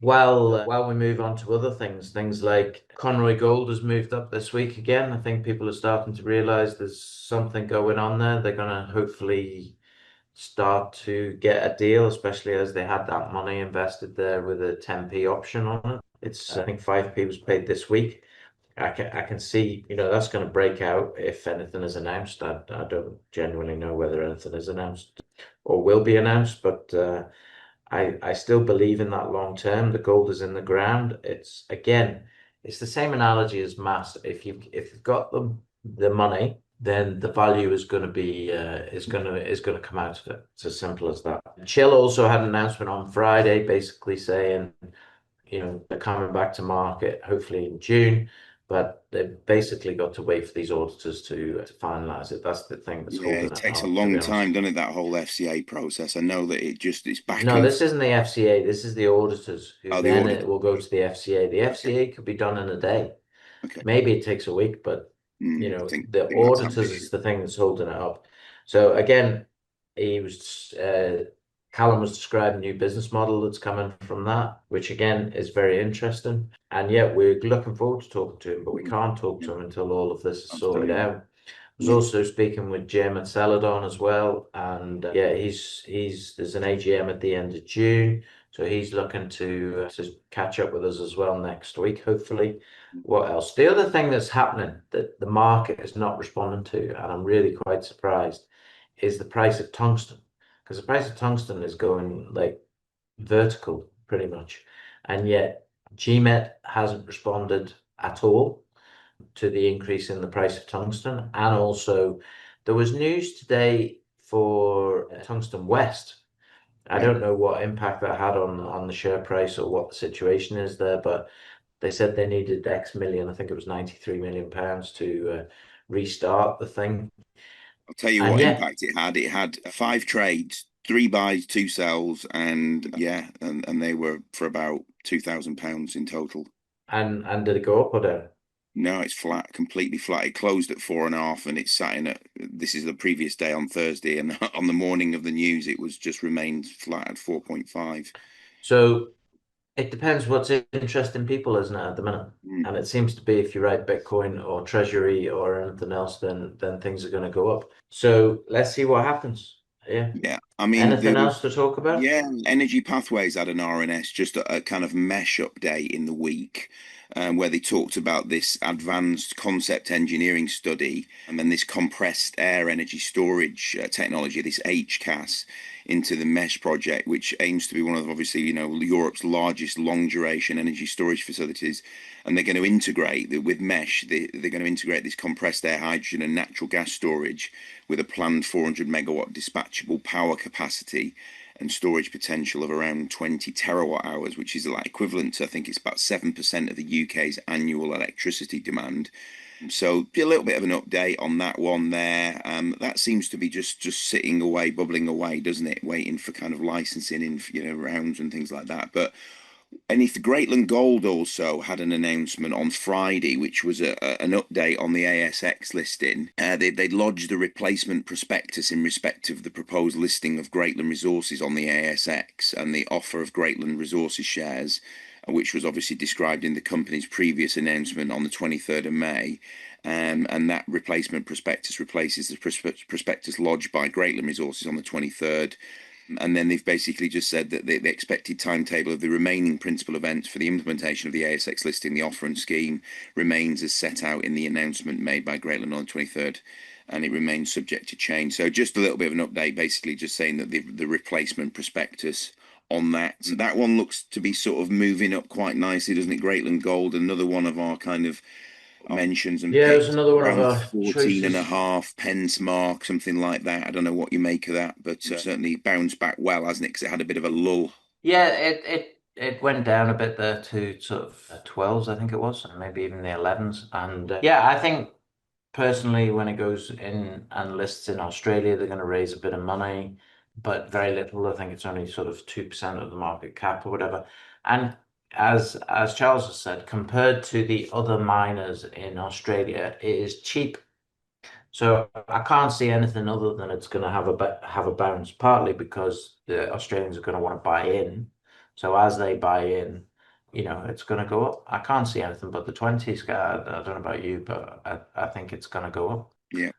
While we move on to other things, things like Conroy Gold has moved up this week again. I think people are starting to realize there's something going on there. They're going to hopefully start to get a deal, especially as they had that money invested there with a 10p option on it. I think 5p was paid this week. I can see, that's going to break out if anything is announced. I don't genuinely know whether anything is announced or will be announced, but I still believe in that long term. The gold is in the ground. It's the same analogy as MAST. If you've got the money, then the value is going to be is going to come out of it. It's as simple as that. Chill also had an announcement on Friday, basically saying, they're coming back to market hopefully in June, but they've basically got to wait for these auditors to finalize it. That's the thing that's yeah. holding It it takes a up, to be long honest. time, doesn't it? That whole FCA process. I know that it's back No, and this isn't the FCA. This is the auditors who oh, the then audit. it will go to the FCA. The Okay, FCA could be done in a day. okay. Maybe it takes a week, but I the think that's auditors is ambitious. the thing that's holding it up. So again, he was Callum was describing a new business model that's coming from that, which again is very interesting. And yet we're looking forward to talking to him, but we can't talk Yeah, to him until all of this is sorted absolutely. out. I was Yeah, also speaking with GMET Celadon as well, and yeah, he's there's an AGM at the end of June, so he's looking to catch up with us as well next week, hopefully. What else? The other thing that's happening that the market is not responding to, and I'm really quite surprised, is the price of tungsten, because the price of tungsten is going like vertical pretty much, and yet GMET hasn't responded at all to the increase in the price of tungsten. And also, there was news today for Tungsten West. I yeah. don't know what impact that had on the share price or what the situation is there, but they said they needed X million. I think it was 93 million pounds to restart the thing. I'll tell you And what yeah, impact it had. It had 5 trades, 3 buys, 2 sells, and yeah, and they were for about £2,000 in total. and did it go up or down? No, it's flat, completely flat. It closed at 4.5, and it's sat in at. This is the previous day on Thursday, and on the morning of the news, it was just remained flat at 4.5. So it depends what's interesting people, isn't it, at the minute? Mm. And it seems to be if you write Bitcoin or Treasury or anything else, then things are going to go up. So let's see what happens. Yeah. Yeah, I mean there Anything was. else to talk about? Yeah, Energy Pathways had an RNS, just a kind of mesh update in the week, where they talked about this advanced concept engineering study and then this compressed air energy storage technology, this HCAS, into the mesh project, which aims to be one of obviously Europe's largest long duration energy storage facilities. And they're going to integrate with mesh. They're going to integrate this compressed air, hydrogen, and natural gas storage with a planned 400 megawatt dispatchable power capacity and storage potential of around 20 terawatt hours, which is like equivalent to, I think it's about 7% of the UK's annual electricity demand. So a little bit of an update on that one there. That seems to be just sitting away, bubbling away, doesn't it? Waiting for kind of licensing in rounds and things like that. But and if the Greatland Gold also had an announcement on Friday, which was an update on the ASX listing. They'd lodged a replacement prospectus in respect of the proposed listing of Greatland Resources on the ASX and the offer of Greatland Resources shares, which was obviously described in the company's previous announcement on the 23rd of May. and that replacement prospectus replaces the prospectus lodged by Greatland Resources on the 23rd. And then they've basically just said that the expected timetable of the remaining principal events for the implementation of the ASX listing, the offer and scheme, remains as set out in the announcement made by Greatland on the 23rd, and it remains subject to change. So just a little bit of an update, basically just saying that the replacement prospectus on that. So that one looks to be sort of moving up quite nicely, doesn't it? Greatland Gold, another one of our kind of mentions and Yeah, it was another one of around our 14 and a choices. half pence mark, something like that. I don't know what you make of that, but certainly bounced back well, hasn't it? Because it had a bit of a lull. Yeah, it went down a bit there to sort of 12s, I think it was, and maybe even the 11s. And yeah, I think personally, when it goes in and lists in Australia, they're going to raise a bit of money, but very little. I think it's only sort of 2% of the market cap or whatever. And as Charles has said, compared to the other miners in Australia, it is cheap. So I can't see anything other than it's going to have a bounce, partly because the Australians are going to want to buy in. So as they buy in, it's going to go up. I can't see anything but the 20s. I don't know about you, but I think it's going to go up. Yeah.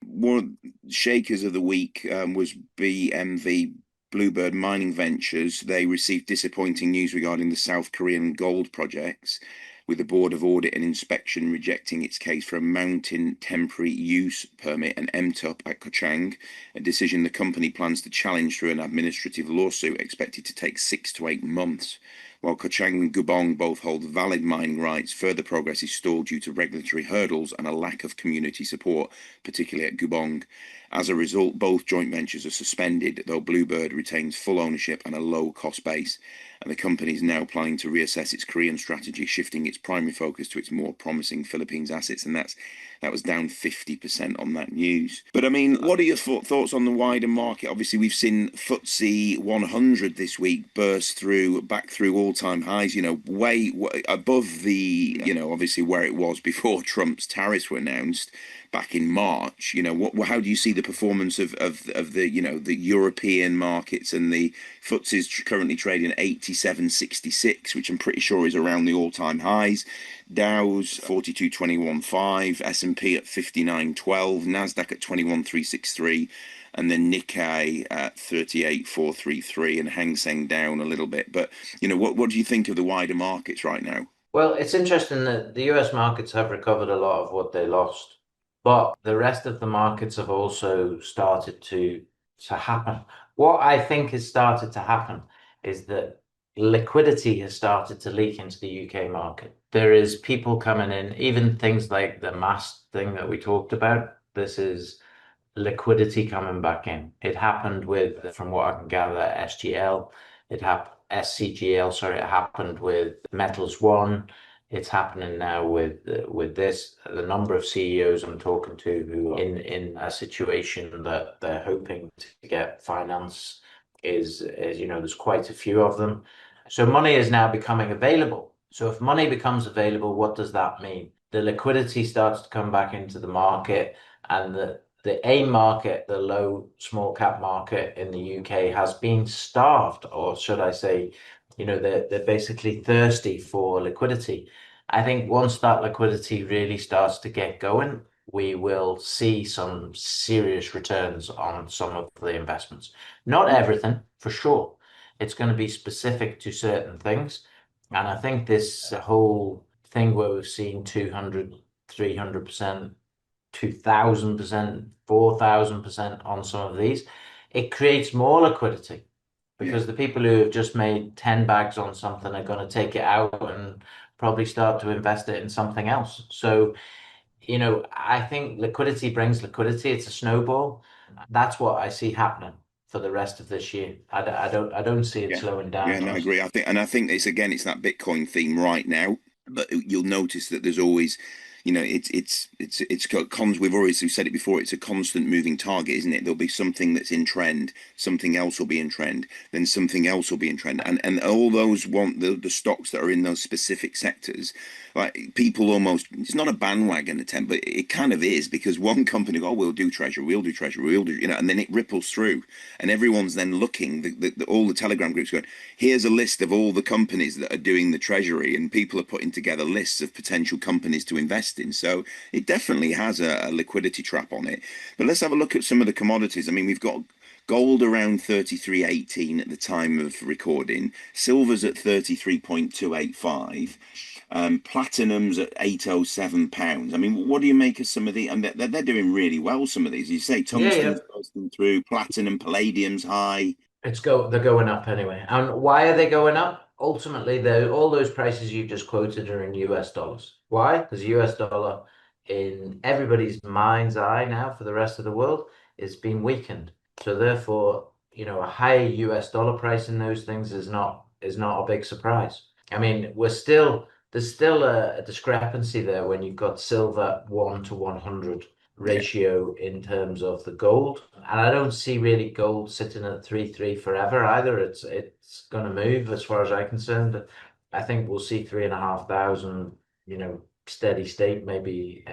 One shakers of the week was BMV Bluebird Mining Ventures. They received disappointing news regarding the South Korean gold projects, with the Board of Audit and Inspection rejecting its case for a mountain temporary use permit, an MTUP, at Kochang, a decision the company plans to challenge through an administrative lawsuit expected to take 6 to 8 months. While Kochang and Gubong both hold valid mining rights, further progress is stalled due to regulatory hurdles and a lack of community support, particularly at Gubong. As a result, both joint ventures are suspended, though Bluebird retains full ownership and a low cost base. And the company is now planning to reassess its Korean strategy, shifting its primary focus to its more promising Philippines assets. And that was down 50% on that news. But I mean, what are your thoughts on the wider market? Obviously, we've seen FTSE 100 this week burst back through all-time highs, way above the, obviously where it was before Trump's tariffs were announced back in March. How do you see the performance of the, the European markets? And the FTSE is currently trading at 87.66, which I'm pretty sure is around the all-time highs. Dow's 42.21.5, S&P at 59.12, Nasdaq at 21.363, and then Nikkei at 38.433, and Hang Seng down a little bit. But what do you think of the wider markets right now? Well, it's interesting that the US markets have recovered a lot of what they lost, but the rest of the markets have also started to happen. What I think has started to happen is that liquidity has started to leak into the UK market. There is people coming in, even things like the MAST thing that we talked about. This is liquidity coming back in. It happened with, from what I can gather, SGL. It happened SCGL. Sorry, it happened with Metals One. It's happening now with this. The number of CEOs I'm talking to who are in a situation that they're hoping to get finance is there's quite a few of them. So money is now becoming available. So if money becomes available, what does that mean? The liquidity starts to come back into the market, and the AIM market, the low small cap market in the UK, has been starved, or should I say, they're basically thirsty for liquidity. I think once that liquidity really starts to get going, we will see some serious returns on some of the investments. Not everything, for sure. It's going to be specific to certain things. And I think this whole thing where we've seen 200, 300%, 2,000%, 4,000% on some of these, it creates more liquidity, because the people who have just made 10 bags on something are going to take it out and probably start to invest it in something else. So, I think liquidity brings liquidity. It's a snowball. That's what I see happening for the rest of this year. I don't see it slowing down. Yeah, no, I agree. I think it's that Bitcoin theme right now. But you'll notice that there's always, we've already said it before, it's a constant moving target, isn't it? There'll be something that's in trend, something else will be in trend, then something else will be in trend. And all those want the stocks that are in those specific sectors. Like, people almost, it's not a bandwagon attempt, but it kind of is, because one company, we'll do treasury, we'll do, and then it ripples through, and everyone's then looking, all the Telegram groups going, here's a list of all the companies that are doing the treasury, and people are putting together lists of potential companies to invest investing. So it definitely has a liquidity trap on it. But let's have a look at some of the commodities. I mean, we've got gold around 33.18 at the time of recording. Silver's at 33.285. Platinum's at £807. I mean, what do you make of some of the? And they're doing really well. Some of these, you say, tungsten's busting through, platinum, palladium's high. They're going up anyway. And why are they going up? Ultimately, all those prices you just quoted are in US dollars. Why? Because the US dollar, in everybody's mind's eye now for the rest of the world, is being weakened. So therefore, a higher US dollar price in those things is not a big surprise. I mean, there's still a discrepancy there when you've got silver 1 to 100 ratio in terms of the gold, and I don't see really gold sitting at 3.3 forever either. It's going to move as far as I'm concerned. I think we'll see 3,500, steady state maybe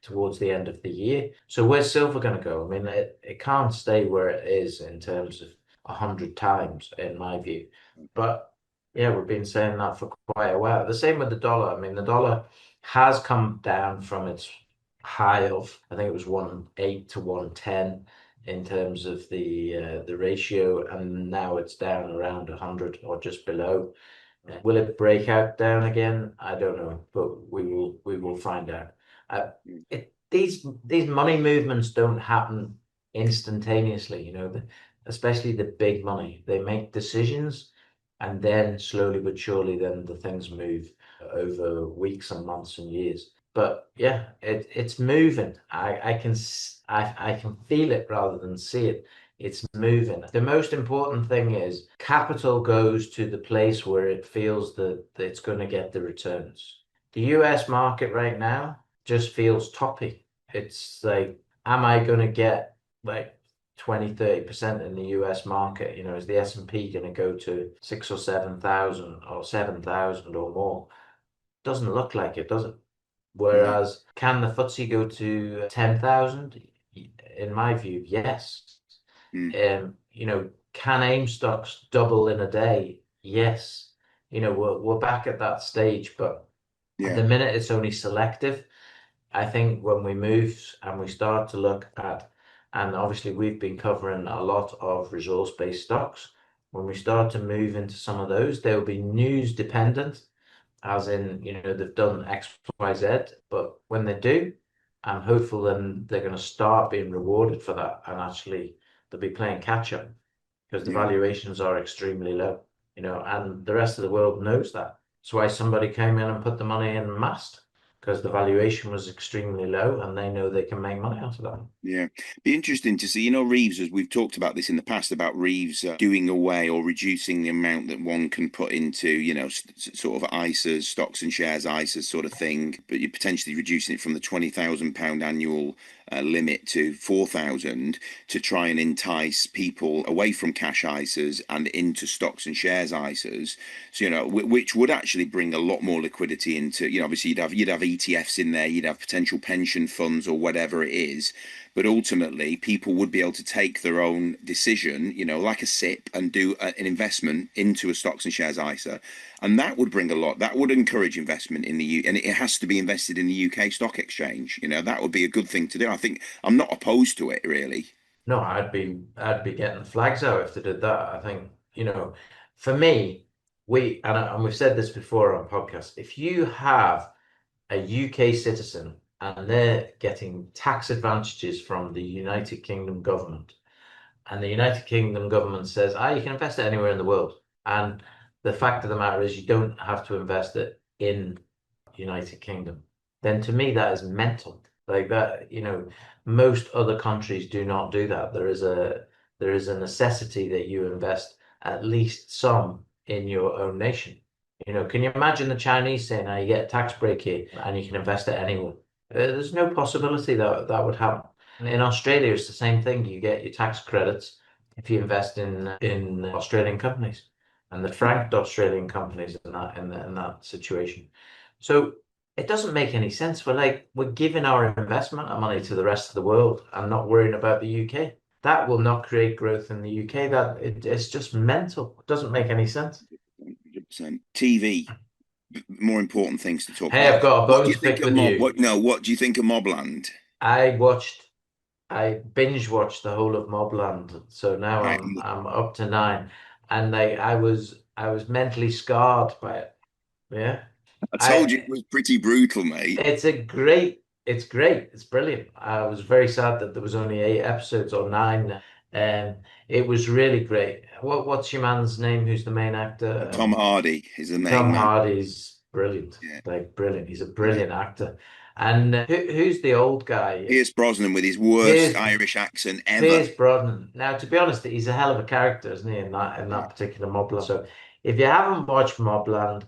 towards the end of the year. So where's silver going to go? I mean, it can't stay where it is in terms of 100 times in my view. But yeah, we've been saying that for quite a while. The same with the dollar. I mean, the dollar has come down from its high of, I think it was 1.8 to 1.10 in terms of the ratio, and now it's down around 100 or just below. Will it break out down again? I don't know, but we will find out. These money movements don't happen instantaneously, especially the big money. They make decisions, and then slowly but surely, then the things move over weeks and months and years. But yeah, it's moving. I can feel it rather than see it. It's moving. The most important thing is capital goes to the place where it feels that it's going to get the returns. The US market right now just feels toppy. It's like, am I going to get like 20-30% in the US market? Is the S&P going to go to 6 or 7,000 or 7,000 or more? Doesn't look like it, does it? Whereas, can the FTSE go to 10,000? In my view, yes. Can AIM stocks double in a day? Yes. We're back at that stage, but at the minute it's only selective. I think when we move and we start to look at, and obviously we've been covering a lot of resource-based stocks, when we start to move into some of those, they'll be news dependent, as in, they've done X, Y, Z, but when they do, I'm hopeful then they're going to start being rewarded for that, and actually they'll be playing catch up because the valuations are extremely low, and the rest of the world knows that. That's why somebody came in and put the money in Mast, because the valuation was extremely low and they know they can make money out of that. Yeah, be interesting to see. Reeves, as we've talked about this in the past, about Reeves doing away or reducing the amount that one can put into, sort of ISAs, stocks and shares ISAs sort of thing, but you're potentially reducing it from the £20,000 annual limit to 4,000 to try and entice people away from cash ISAs and into stocks and shares ISAs. So, which would actually bring a lot more liquidity into, obviously you'd have ETFs in there, you'd have potential pension funds or whatever it is. But ultimately, people would be able to take their own decision, like a SIP, and do an investment into a stocks and shares ISA. And that would bring a lot. That would encourage investment in the U. And it has to be invested in the UK stock exchange. That would be a good thing to do. I think I'm not opposed to it, really. No, I'd be getting flags out if they did that. I think, for me, and we've said this before on podcasts, if you have a UK citizen and they're getting tax advantages from the United Kingdom government, and the United Kingdom government says, you can invest it anywhere in the world. And the fact of the matter is you don't have to invest it in United Kingdom. Then to me, that is mental. Like that, most other countries do not do that. There is a necessity that you invest at least some in your own nation. Can you imagine the Chinese saying, you get a tax break here and you can invest it anywhere? There's no possibility that would happen. In Australia, it's the same thing. You get your tax credits if you invest in Australian companies, and the franked Australian companies in that situation. So it doesn't make any sense. We're giving our investment money to the rest of the world and not worrying about the UK. That will not create growth in the UK. It's just mental. It doesn't make any sense. 100%. TV. more important things to talk Hey, about. I've got a What bone do you to think pick of with Mob? you. What do you think of Mobland? I watched, I binge watched the whole of Mobland, so now Right. I'm up to 9, and I was mentally scarred by it. Yeah, I told you it I was pretty brutal, mate. it's great, it's brilliant. I was very sad that there was only 8 episodes or 9, and it was really great. What's your man's name? Who's the main actor? Tom Hardy is the Tom main man. Hardy's brilliant, Yeah, like brilliant. He's a yeah. brilliant actor. And who's the old guy? Pierce Brosnan with his worst Piers Irish accent ever. Piers Brosnan. Now, to be honest, he's a hell of a character, isn't he? In that particular Mobland. So, if you haven't watched Mobland,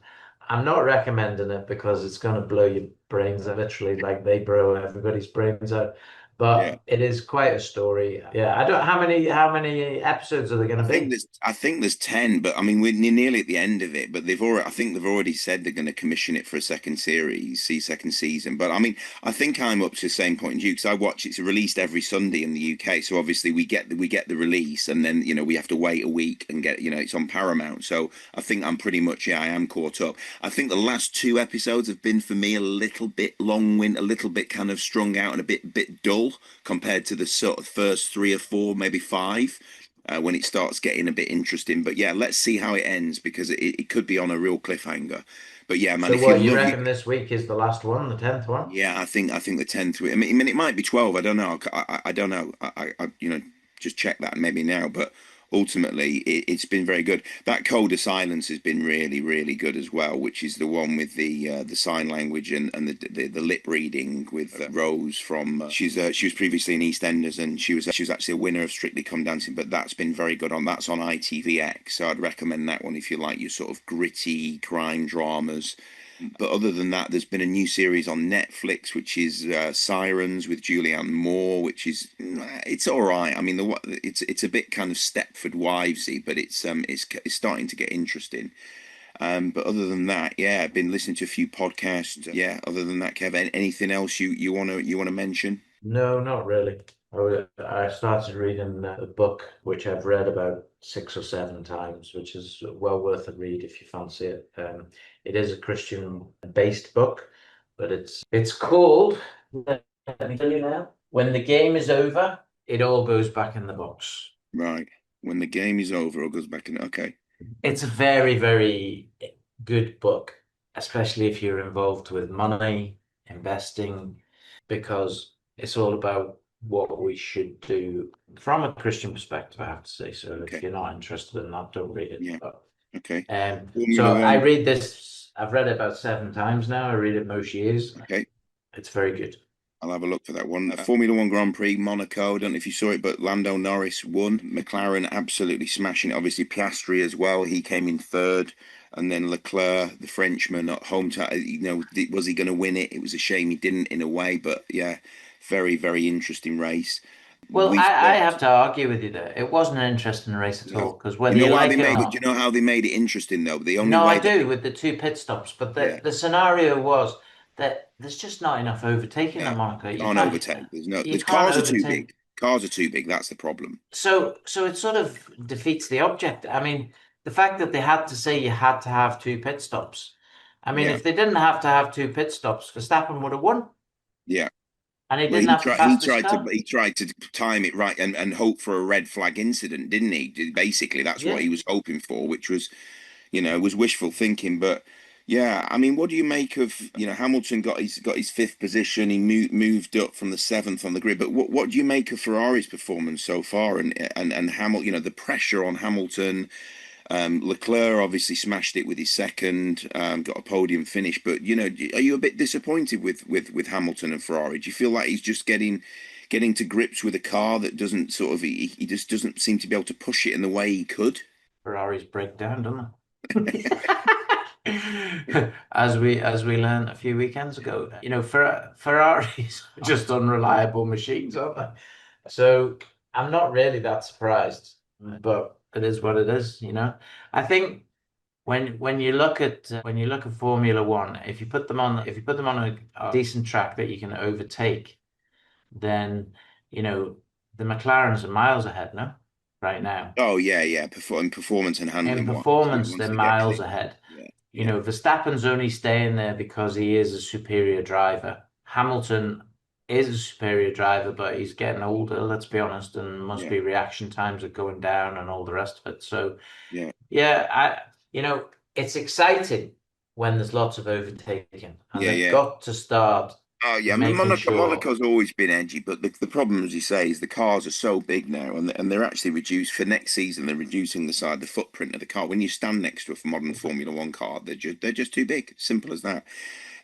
I'm not recommending it because it's going to blow your brains out, literally, like they blow everybody's brains out. Yeah. But it is quite a story. Yeah, I don't. How many episodes are there going to be? I think there's 10, but I mean we're nearly at the end of it. But I think they've already said they're going to commission it for a second second season. But I mean, I think I'm up to the same point as you because I watch it's released every Sunday in the UK. So obviously we get the release, and then we have to wait a week and get it's on Paramount. So I think I'm pretty much I am caught up. I think the last 2 episodes have been for me a little bit long-winded, a little bit kind of strung out and a bit dull compared to the sort of first 3 or 4, maybe 5. When it starts getting a bit interesting. But yeah, let's see how it ends because it could be on a real cliffhanger. But yeah, man, So, if you what you love reckon this week is the last one, the 10th one? yeah, I think the 10th. I mean, it might be 12. I don't know. I don't know. Just check that maybe now. But ultimately, it's been very good. That Code of Silence has been really, really good as well, which is the one with the sign language and the lip reading with Rose from. She was previously in EastEnders and she was actually a winner of Strictly Come Dancing. But that's been very good that's on ITVX. So I'd recommend that one if you like your sort of gritty crime dramas. But other than that, there's been a new series on Netflix, which is Sirens with Julianne Moore, which is it's all right. I mean, it's a bit kind of Stepford Wivesy, but it's starting to get interesting. But other than that, yeah, I've been listening to a few podcasts. Yeah, other than that, Kev, anything else you wanna mention? No, not really. I started reading a book which I've read about 6 or 7 times, which is well worth a read if you fancy it. It is a Christian-based book, but it's called, let me tell you now, When the Game is Over, It All Goes Back in the Box. Right. When the game is over, it goes back in. Okay. It's a very, very good book, especially if you're involved with money, investing, because it's all about what we should do from a Christian perspective, I have to say. So Okay. if you're not interested in that, don't read it. Yeah. But, Okay. so I One. read this, I've read it about 7 times now. I read it most years. Okay. It's very good. I'll have a look for that one. Formula One Grand Prix, Monaco. I don't know if you saw it, but Lando Norris won. McLaren absolutely smashing it. Obviously, Piastri as well. He came in third. And then Leclerc, the Frenchman, at home. Was he going to win it? It was a shame he didn't in a way. But yeah, very, very interesting race. Well, We've I got have to argue with you there. It wasn't an interesting race at all, because Do whether you know you how like they it or made it? Do not. you know how they made it interesting though? The only No, way I that do with the 2 pit stops, but yeah, the scenario was that there's just not enough overtaking no, at Monaco. You can't can't overtake. you There's can't cars are too overtake. big. Cars are too big. That's the problem. So it sort of defeats the object. I mean, the fact that they had to say you had to have 2 pit stops. I mean, Yeah, if they didn't have to have 2 pit stops, Verstappen would have won, yeah. and he Well, didn't have the fastest car. he tried to time it right and hope for a red flag incident, didn't he? Basically, that's what Yeah. he was hoping for, which was was wishful thinking. But yeah, I mean, what do you make of Hamilton got his fifth position? He moved up from the seventh on the grid. But what do you make of Ferrari's performance so far and Hamilton? The pressure on Hamilton. Leclerc obviously smashed it with his second, got a podium finish. But are you a bit disappointed with Hamilton and Ferrari? Do you feel like he's just getting to grips with a car that doesn't sort of he just doesn't seem to be able to push it in the way he could? Ferraris break down, don't they? As we learned a few weekends ago, Ferraris are just unreliable machines, aren't they? So I'm not really that surprised, but it is what it is. I think when you look at Formula One, if you put them on a decent track that you can overtake, then the McLarens are miles ahead, no, right now. Oh yeah, yeah. Performance and In handling wise, performance, once they're they get miles clear. ahead. Yeah, You know, Verstappen's only staying there because he is a superior driver. Hamilton is a superior driver, but he's getting older, let's be honest, and must be reaction times are going down and all the rest of it. So, you know, it's exciting when there's lots of overtaking, and they've got to start Oh yeah, I mean making sure. Monaco's always been edgy, but the problem, as you say, is the cars are so big now, and they're actually reduced for next season. They're reducing the footprint of the car. When you stand next to a modern Formula One car, they're just too big. Simple as that.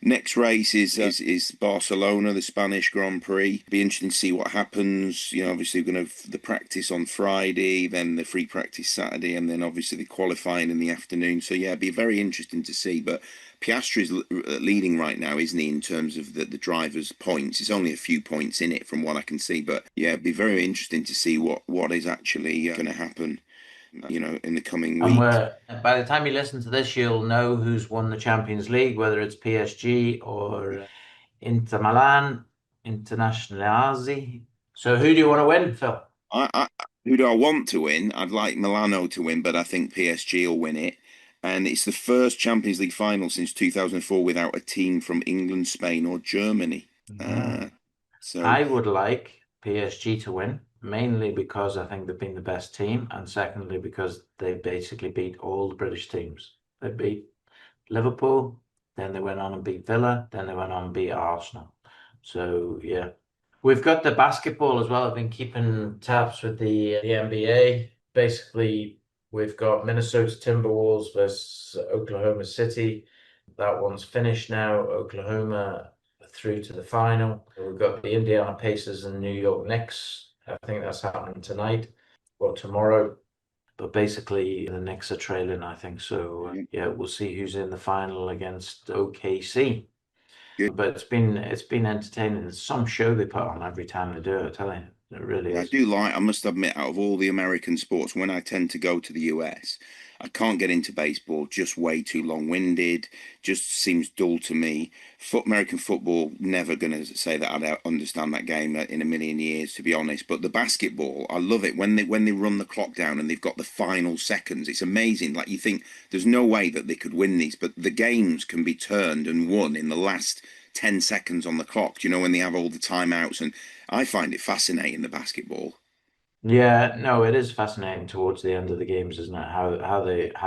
Next race is Barcelona, the Spanish Grand Prix. Be interesting to see what happens. You know, obviously we're going to have the practice on Friday, then the free practice Saturday, and then obviously the qualifying in the afternoon. So yeah, it'd be very interesting to see. But Piastri is leading right now, isn't he, in terms of the drivers' points? It's only a few points in it from what I can see. But yeah, it'd be very interesting to see what is actually going to happen, you know, in the coming weeks. And by the time you listen to this, you'll know who's won the Champions League, whether it's PSG or Inter Milan, Internazionale. So who do you want to win, Phil? Who do I want to win? I'd like Milano to win, but I think PSG will win it. And it's the first Champions League final since 2004 without a team from England, Spain, or Germany. So I would like PSG to win, mainly because I think they've been the best team, and secondly because they basically beat all the British teams. They beat Liverpool, then they went on and beat Villa, then they went on and beat Arsenal. So yeah, we've got the basketball as well. I've been keeping tabs with the NBA. Basically, we've got Minnesota Timberwolves versus Oklahoma City. That one's finished now. Oklahoma through to the final. We've got the Indiana Pacers and New York Knicks. I think that's happening tonight or tomorrow. But basically, the Knicks are trailing, I think. So yeah, we'll see who's in the final against OKC. Good. But it's been entertaining. It's some show they put on every time they do it. I tell you, it really is. I must admit, out of all the American sports, when I tend to go to the US, I can't get into baseball, just way too long-winded, just seems dull to me. American football, never going to say that I'd understand that game in a million years, to be honest. But the basketball, I love it when they run the clock down and they've got the final seconds. It's amazing. Like, you think there's no way that they could win these, but the games can be turned and won in the last 10 seconds on the clock. Do you know, when they have all the timeouts? And I find it fascinating, the basketball. Yeah, no, it is fascinating towards the end of the games, isn't it? How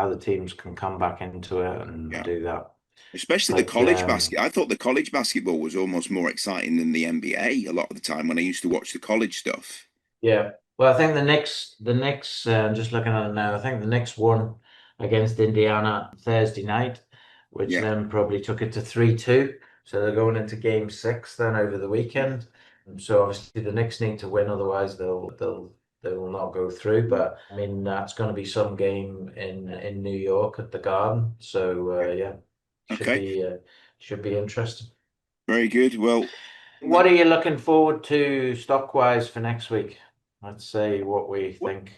the teams can come back into it and do that. Especially the college basket. I thought the college basketball was almost more exciting than the NBA a lot of the time when I used to watch the college stuff. Yeah. Well, I think the Knicks, just looking at it now, I think the Knicks won against Indiana Thursday night, which then probably took it to 3-2. So they're going into game 6 then over the weekend. So obviously the Knicks need to win, otherwise they will not go through. But I mean, that's going to be some game in New York at the Garden. So yeah, should be interesting. Very good. Well, what are you looking forward to stock-wise for next week? Let's say what we think.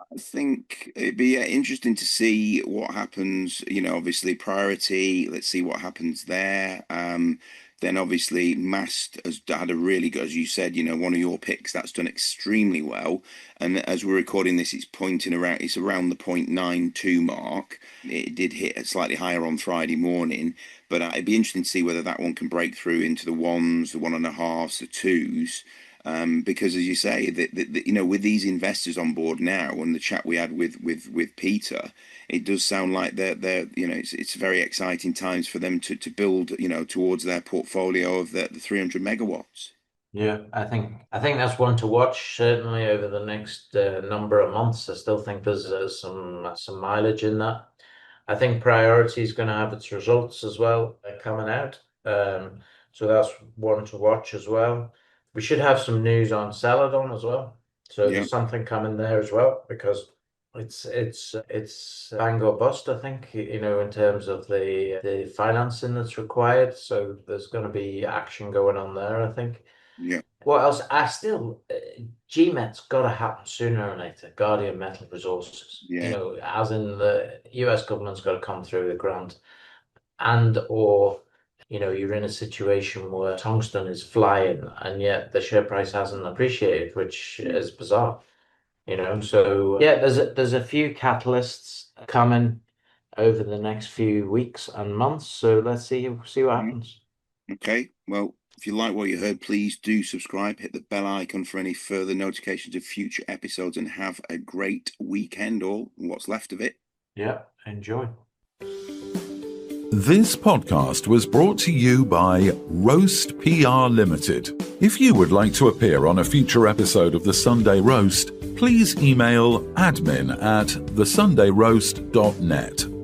I think it'd be interesting to see what happens. You know, obviously priority. Let's see what happens there. Then obviously Mast has had a really good, as you said, you know, one of your picks that's done extremely well. And as we're recording this, it's around the 0.92 mark. It did hit slightly higher on Friday morning, but it'd be interesting to see whether that one can break through into the ones, the 1.5s, the 2s. Because as you say, you know, with these investors on board now, and the chat we had with Peter, it does sound like they're you know, it's very exciting times for them to build, you know, towards their portfolio of the 300 megawatts. Yeah, I think that's one to watch certainly over the next number of months. I still think there's some mileage in that. I think Priority is going to have its results as well coming out. So that's one to watch as well. We should have some news on Celadon as well. So there's something coming there as well, because it's bang or bust, I think, you know, in terms of the financing that's required. So there's going to be action going on there, I think. Yeah. What else? GMET's got to happen sooner or later. Guardian Metal Resources. Yeah. You know, as in the US government's got to come through the grant, or you know, you're in a situation where tungsten is flying and yet the share price hasn't appreciated, which is bizarre. You know, so yeah, there's a few catalysts coming. over the next few weeks and months. So let's see what happens. Okay, well, if you like what you heard, please do subscribe, hit the bell icon for any further notifications of future episodes, and have a great weekend, or what's left of it. Yeah, enjoy. This podcast was brought to you by Roast PR Limited. If you would like to appear on a future episode of The Sunday Roast, please email admin@thesundayroast.net.